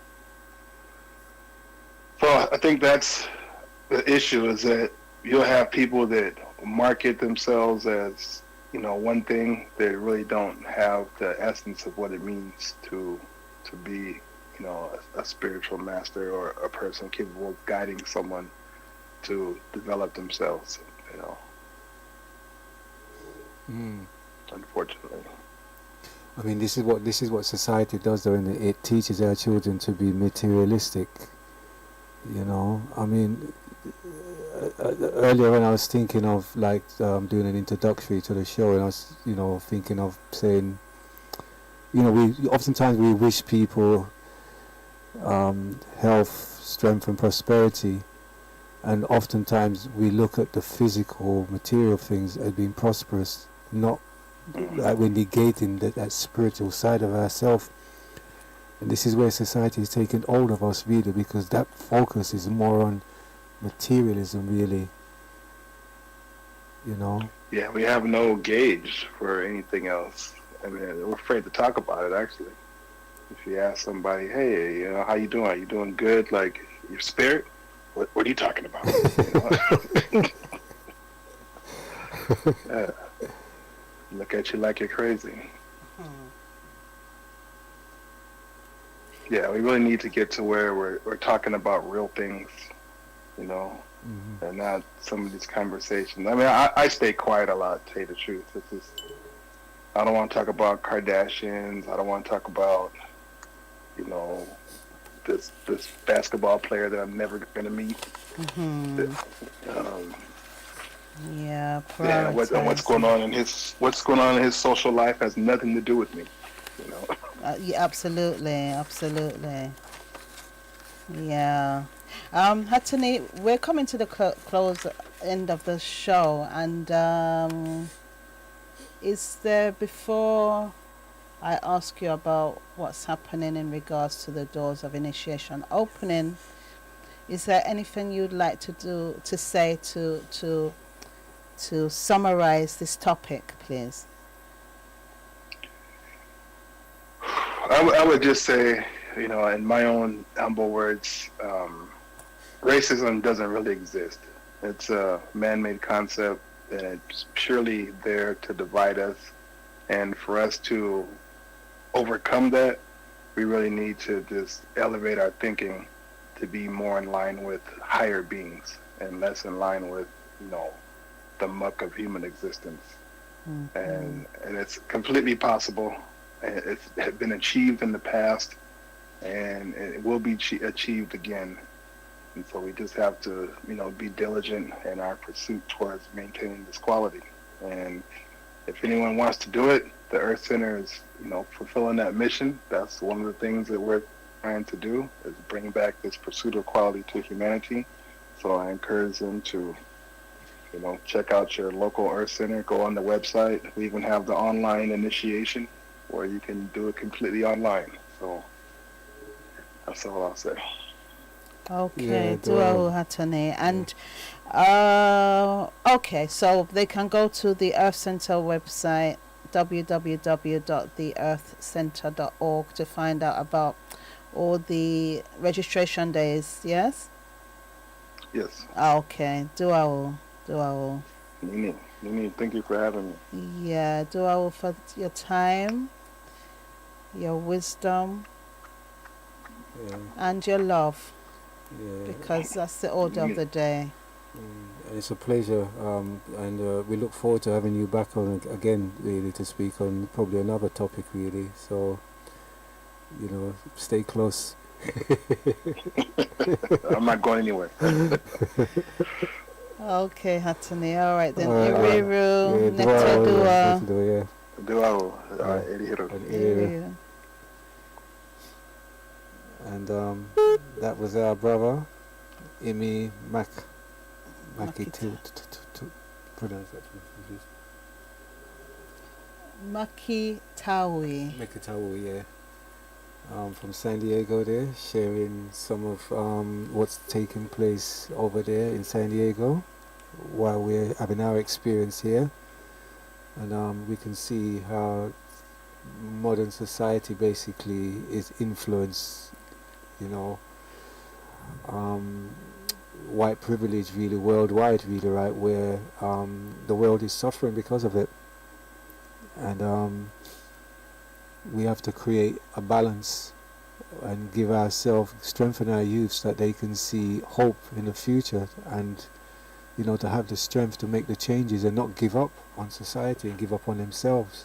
So I think that's the issue, is that you'll have people that market themselves as, you know, one thing. They really don't have the essence of what it means to be, you know, a spiritual master or a person capable of guiding someone to develop themselves, you know. Unfortunately. I mean, this is what society does, though, and it teaches our children to be materialistic. You know, I mean, earlier when I was thinking of like doing an introductory to the show, and I was, you know, thinking of saying, you know, we oftentimes we wish people health, strength, and prosperity, and oftentimes we look at the physical, material things as being prosperous, not like we're negating that spiritual side of ourselves. And this is where society is taking hold of us, really, because that focus is more on materialism, really. You know? Yeah, we have no gauge for anything else. I mean, we're afraid to talk about it, actually. If you ask somebody, hey, you know, how you doing? Are you doing good? Like, your spirit? What are you talking about? You know? Yeah. Look at you like you're crazy. Yeah, we really need to get to where we're talking about real things, you know, and not some of these conversations. I mean, I stay quiet a lot, to tell you the truth. I don't want to talk about Kardashians. I don't want to talk about, you know, this basketball player that I'm never going to meet. Yeah, and what's going on in his social life has nothing to do with me, you know. Yeah, absolutely. Yeah. Hattani, we're coming to the close end of the show, and is there, before I ask you about what's happening in regards to the doors of initiation opening, is there anything you'd like to say to summarize this topic, please? I would just say, in my own humble words, racism doesn't really exist. It's a man-made concept, and it's purely there to divide us. And for us to overcome that, we really need to just elevate our thinking to be more in line with higher beings and less in line with, the muck of human existence. Mm-hmm. And it's completely possible. It's been achieved in the past, and it will be achieved again. And so we just have to, be diligent in our pursuit towards maintaining this quality. And if anyone wants to do it, the Earth Center is, fulfilling that mission. That's one of the things that we're trying to do, is bring back this pursuit of quality to humanity. So I encourage them to, check out your local Earth Center, go on the website. We even have the online initiation where you can do it completely online. So that's all I'll say. Okay, Duawu Hatane. And okay, so they can go to the Earth Center website, www.theearthcenter.org, to find out about all the registration days, yes? Yes. Okay, Duawu. Nini, thank you for having me. Yeah, Duawu, for your time, your wisdom, and your love. Yeah. Because that's the order of the day. And it's a pleasure, and we look forward to having you back on again, really, to speak on probably another topic, really. So, stay close. I'm not going anywhere. Okay, Hatani. All right then. Iriru, Netedua. Dua. And that was our brother, Imi Makitatoui. Pronounce that, please. Makitatoui, yeah. From San Diego there, sharing some of what's taking place over there in San Diego while we're having our experience here. And we can see how modern society basically is influenced, white privilege really worldwide, really, right, where the world is suffering because of it. And we have to create a balance and give ourselves, strengthen our youth so that they can see hope in the future, and to have the strength to make the changes and not give up on society and give up on themselves.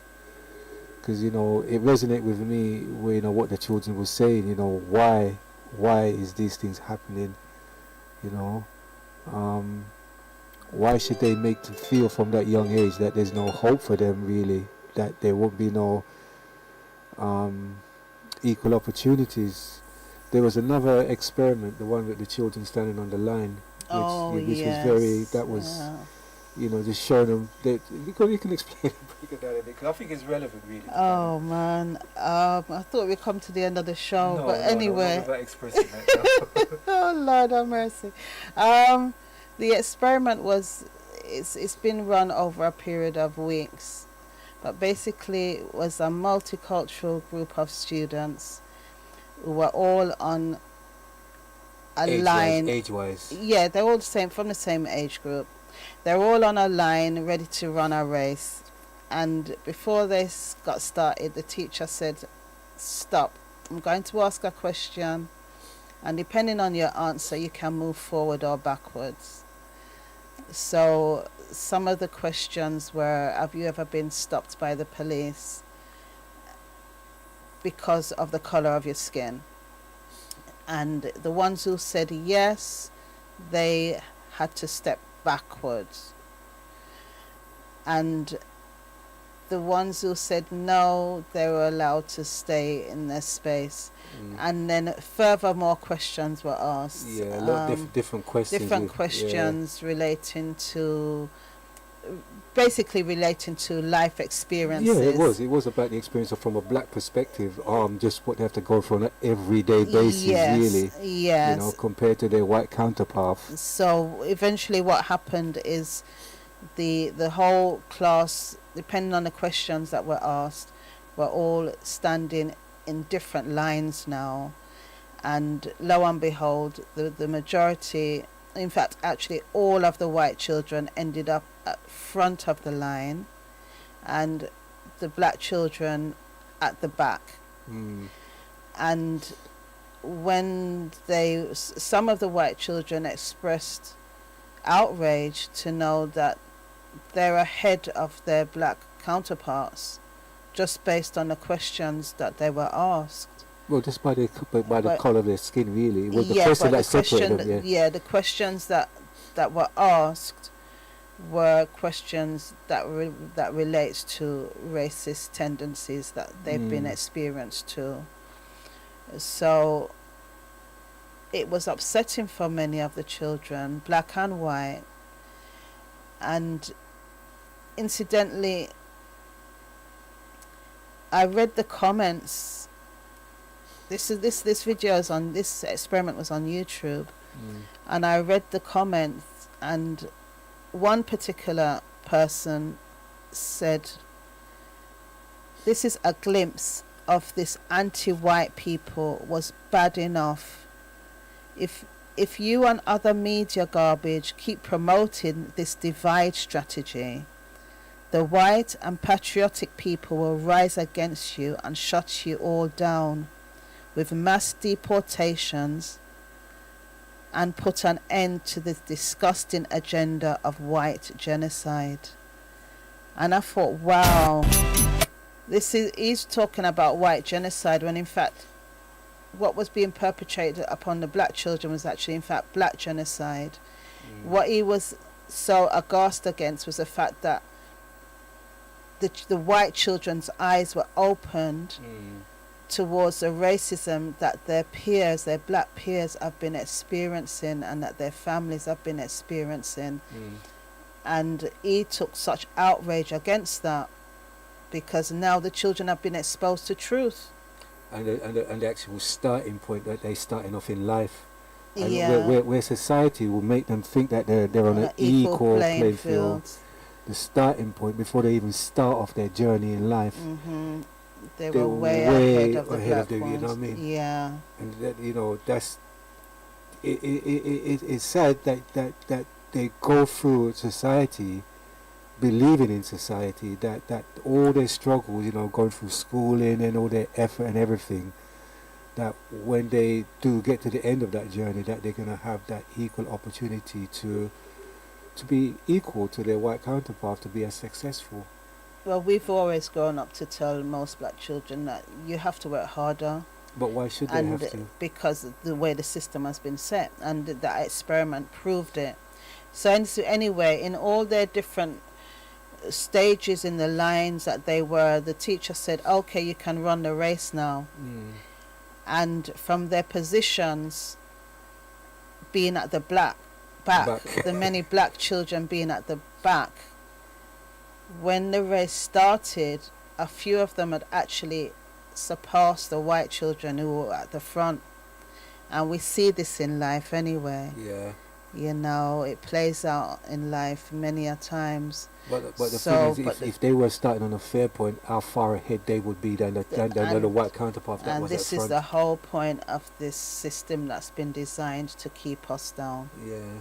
Because it resonated with me what the children were saying, why is these things happening, why should they make them feel from that young age that there's no hope for them, really, that there won't be no equal opportunities. There was another experiment, the one with the children standing on the line, which was very, just showing them that you can explain it because I think it's relevant, really. Oh man, I thought we'd come to the end of the show, but anyway. No, without expressing that. Oh Lord have mercy. The experiment it's been run over a period of weeks, but basically it was a multicultural group of students who were all on a line. Age-wise. Yeah, they're all from the same age group. They're all on a line ready to run a race. And before they got started, the teacher said, "Stop. I'm going to ask a question. And depending on your answer, you can move forward or backwards." So some of the questions were, have you ever been stopped by the police because of the color of your skin? And the ones who said yes, they had to step backwards. And the ones who said no, they were allowed to stay in their space. And then furthermore questions were asked. Yeah, a lot of different questions. Different questions relating to, basically relating to life experiences. Yeah, it was about the experience from a black perspective, just what they have to go through on an everyday basis, really. Yes. You know, compared to their white counterparts. So eventually what happened is the whole class, depending on the questions that were asked, were all standing in different lines now. And lo and behold, the majority, in fact, actually all of the white children ended up at front of the line, and the black children at the back. And when some of the white children expressed outrage to know that they're ahead of their black counterparts just based on the questions that they were asked. Well, just by the colour of their skin, really. It was the question that separated them. Yeah, the questions that were asked were questions that relates to racist tendencies that they've been experienced to. So it was upsetting for many of the children, black and white. And incidentally, I read the comments. This experiment was on YouTube, and I read the comments, and one particular person said, "This is a glimpse of this anti-white people was bad enough. If you and other media garbage keep promoting this divide strategy, the white and patriotic people will rise against you and shut you all down with mass deportations and put an end to this disgusting agenda of white genocide." And I thought, wow, he's talking about white genocide when in fact what was being perpetrated upon the black children was actually in fact black genocide. What he was so aghast against was the fact that the white children's eyes were opened towards the racism that their black peers have been experiencing and that their families have been experiencing. And he took such outrage against that because now the children have been exposed to truth. And the actual starting point that they're starting off in life. And Yeah. where society will make them think that they're on an equal playing field. The starting point before they even start off their journey in life. They were way ahead of the black you ones. know what I mean? Yeah. And that, that's it's sad that they go through society believing in society, that all their struggles, going through schooling and all their effort and everything, that when they do get to the end of that journey, that they're going to have that equal opportunity to be equal to their white counterpart, to be as successful. Well, we've always grown up to tell most black children that you have to work harder. But why should they have to? Because of the way the system has been set, and that experiment proved it. So anyway, in all their different stages in the lines that they were, the teacher said, okay, you can run the race now. And from their positions being at the back, the many black children being at the back, when the race started, a few of them had actually surpassed the white children who were at the front. And we see this in life anyway. Yeah. It plays out in life many a times. But the thing is, if they were starting on a fair point, how far ahead they would be than the white counterpart that was at this front. is the whole point of this system that's been designed to keep us down. Yeah.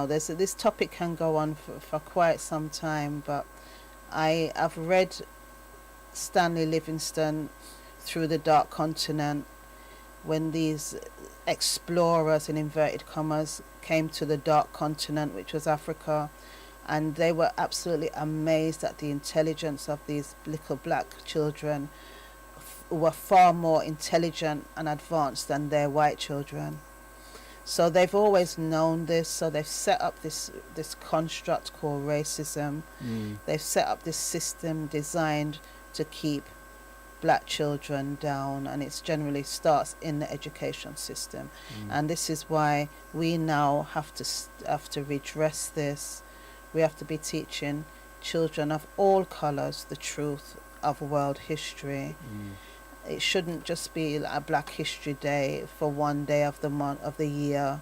This topic can go on for quite some time, but I have read Stanley Livingstone Through the Dark Continent, when these explorers, in inverted commas, came to the dark continent, which was Africa, and they were absolutely amazed at the intelligence of these little black children who were far more intelligent and advanced than their white children. So they've always known this. So they've set up this construct called racism. They've set up this system designed to keep black children down, and it generally starts in the education system. And this is why we now have to redress this. We have to be teaching children of all colours the truth of world history. It shouldn't just be a Black History Day for one day of the month of the year,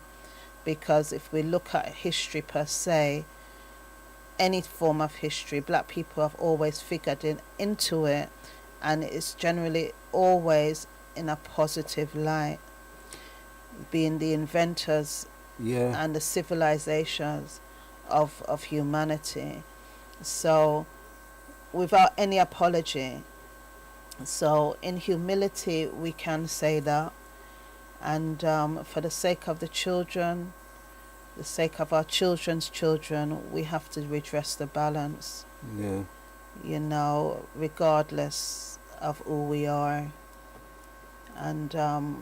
because if we look at history per se, any form of history, black people have always figured into it, and it's generally always in a positive light, being the inventors and the civilizations of humanity. So without any apology. So in humility we can say that, and for the sake of the children, the sake of our children's children, we have to redress the balance. Yeah. You know, regardless of who we are. And I'll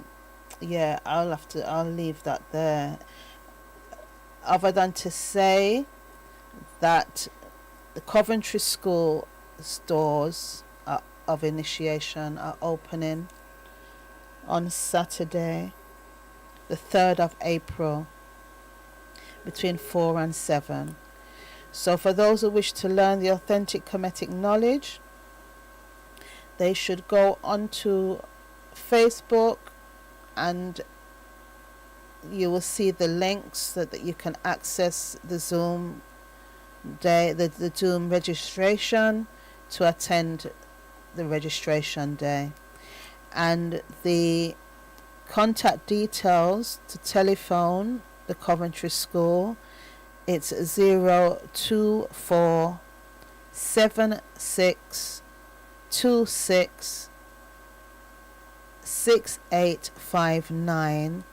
leave that there. Other than to say that the Coventry School doors of initiation are opening on Saturday, the 3rd of April, between 4 and 7. So for those who wish to learn the authentic Kemetic knowledge, they should go onto Facebook, and you will see the links so that you can access the Zoom day, the Zoom registration to attend the registration day. And the contact details to telephone the Coventry School, it's 024 76 26 6859.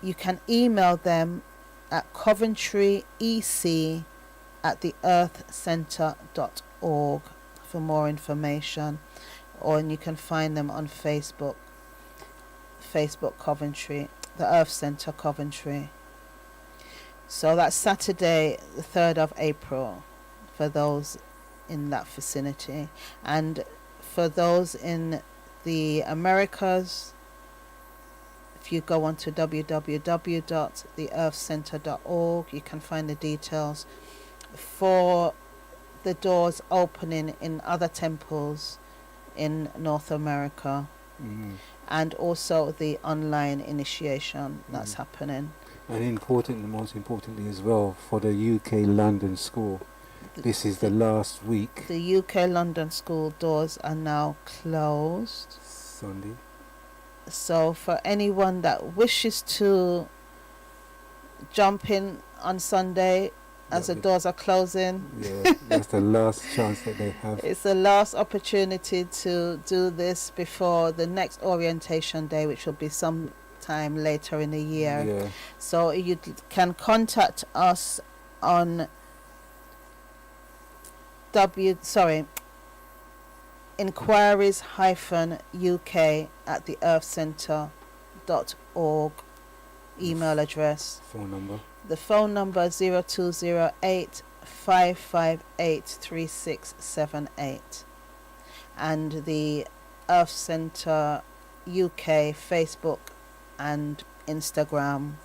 You can email them at coventryec@theearthcentre.org for more information, or you can find them on Facebook Coventry, the Earth Centre Coventry. So that's Saturday the 3rd of April for those in that vicinity. And for those in the Americas, if you go on to www.theearthcentre.org, you can find the details for the doors opening in other temples in North America, and also the online initiation that's happening. And most importantly as well, for the UK London School, this is the last week. The UK London School doors are now closed Sunday. So for anyone that wishes to jump in on Sunday as the doors are closing, that's the last chance that they have. It's the last opportunity to do this before the next orientation day, which will be sometime later in the year. So you can contact us on inquiries-uk@theearthcentre.org email address. Phone number. The phone number 0208 558 3678, and the Earth Centre UK Facebook and Instagram.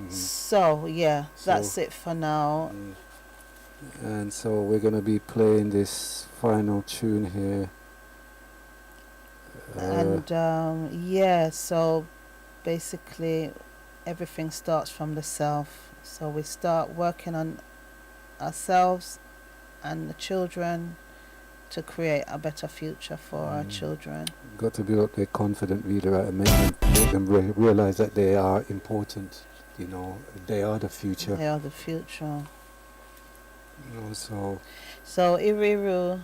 So that's it for now. And so we're going to be playing this final tune here. So basically everything starts from the self. So we start working on ourselves and the children to create a better future for our children. Got to build up their confident reader and make them realize that they are important. You know, they are the future. They are the future. You know, so Iriru.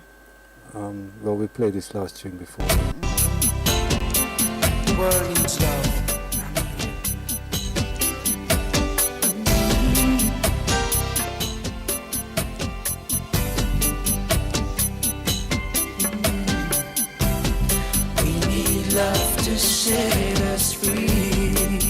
Well, we played this last tune before. World needs love. We need love to set us free.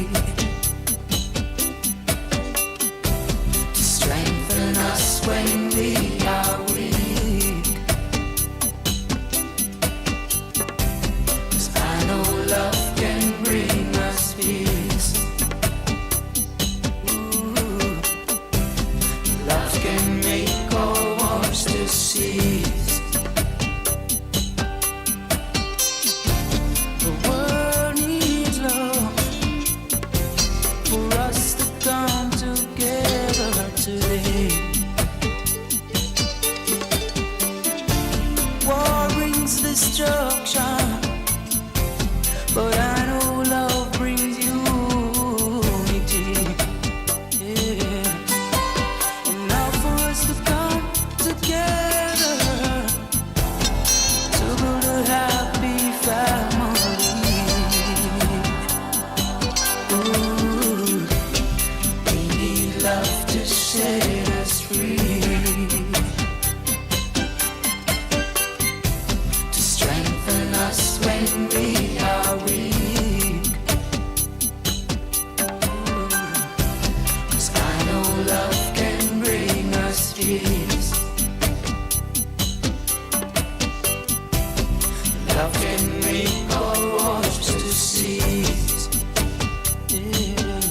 destruction, but I know love brings unity. Yeah. And now for us to come together to build a happy family. Ooh, we need love to set us free, to strengthen us when we are weak. 'Cause I know love can bring us peace. Love can make our wars to cease. Yeah.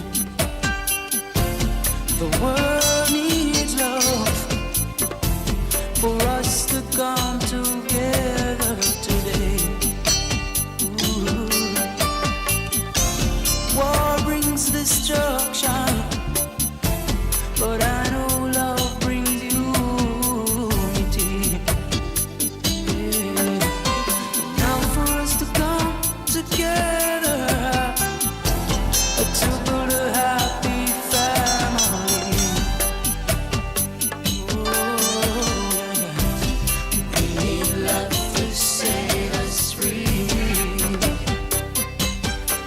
The world needs love for us to come together today. Ooh. War brings destruction, but I know love brings unity. Yeah. Now for us to come together to build a happy family. Oh, yeah. We need love to set us free.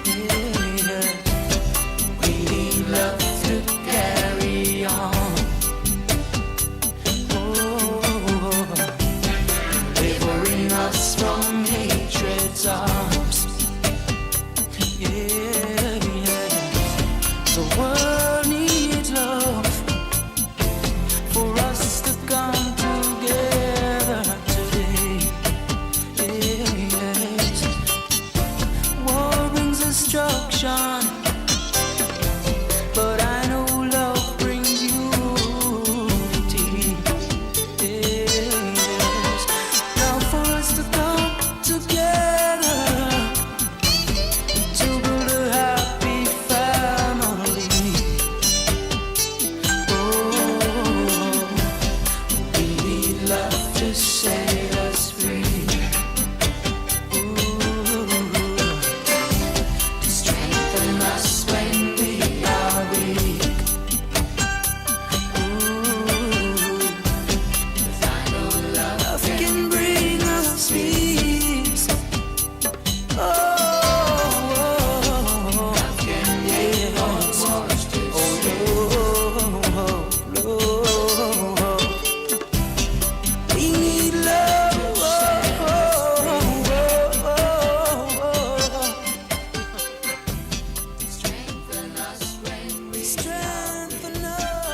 Yeah. We need love to carry on. Oh, delivering us from hatred's arms. Yeah, yeah. The world needs love for us to come together today. Yeah, yes. War brings destruction, but I know love brings unity. Yes. Now for us to come together to build a happy family. Oh, we need love to set us free. Ooh, to strengthen us when we are weak. Ooh, 'cause I know love can bring us peace. Oh, love can make our wars to we need love. Strengthen us when we strengthen us.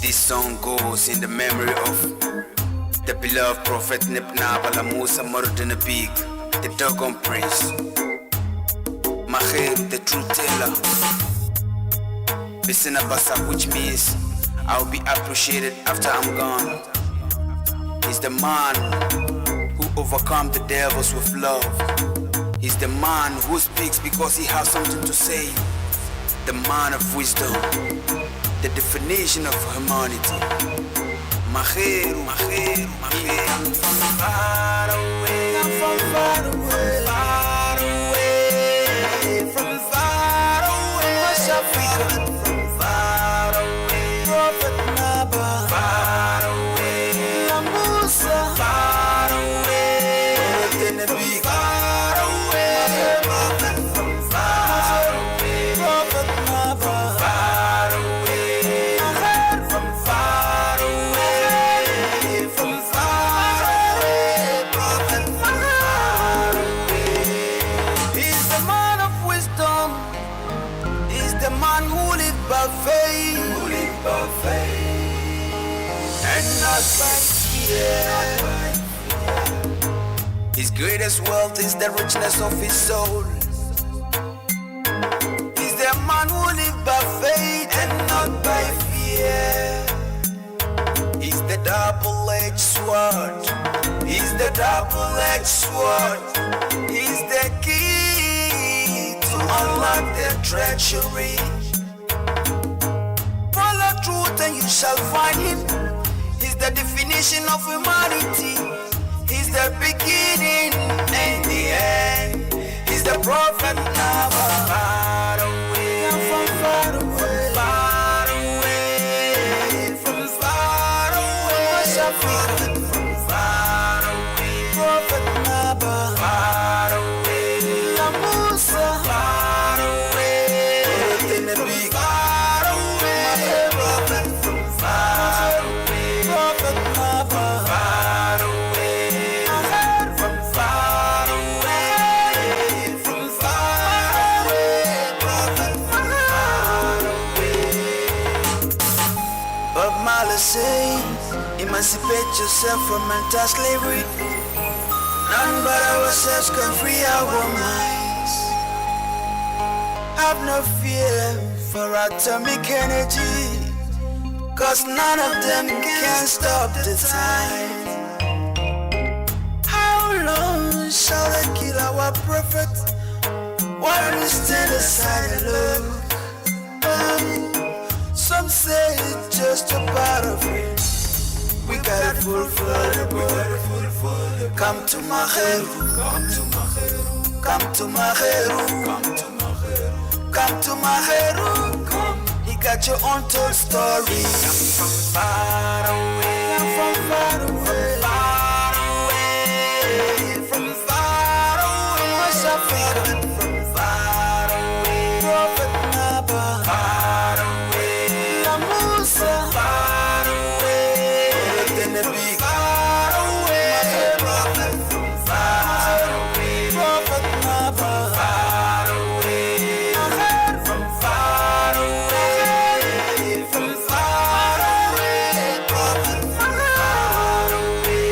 This song goes in the memory of the beloved prophet Nebnabala Musa Mordinabig, the Dogon Prince, Maher, the truth teller, Bisina Basa, which means I'll be appreciated after I'm gone. He's the man who overcome the devils with love. He's the man who speaks because he has something to say. The man of wisdom, the definition of humanity. Maheru, Maheru, Maheru. I'm from far away, I'm from far away, far away, from far away, West Africa, from far away, Prophet Naba, far away, Musa, far away, far away, Prophet, from far away, Prophet Naba, far away, from far away, from far away, Prophet, from far away. He's the man of wisdom. He's the man who lived by faith, and not by fear. His greatest wealth is the richness of his soul. He's the man who lived by faith and not by fear. He's the double-edged sword. He's the double-edged sword. He's the key to unlock their treachery. Follow truth and you shall find him. He's the definition of humanity. He's the beginning and the end. He's the prophet never far away. From far away, far away, from far away. Prophet from far away, prophet never far away. La Musa far away, far away, prophet from far away, prophet never far away, from far away, from far away, prophet from far away. Bob Marley say, emancipate yourself from mental slavery. None but ourselves can free our minds. Have no fear for atomic energy, 'cause none of them can stop the time. How long shall they kill our prophet while we stand aside and look? Some say it's just a part of it. We gotta fulfill the book. Come to Maheru, come to Maheru, come to Maheru, come to Maheru. He got your untold story. I'm from far away, I'm from far away, far away, from far away. West Africa, from far away, Prophet Naba, far away, La Musa, far away, far away, Prophet from far away, Prophet Naba, far away, from far away, from far away, Prophet from far away.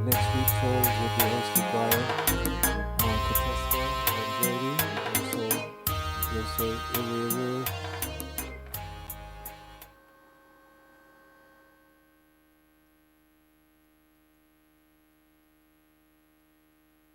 Next week's show will be hosted by Makitatoui and Brady, and so we'll say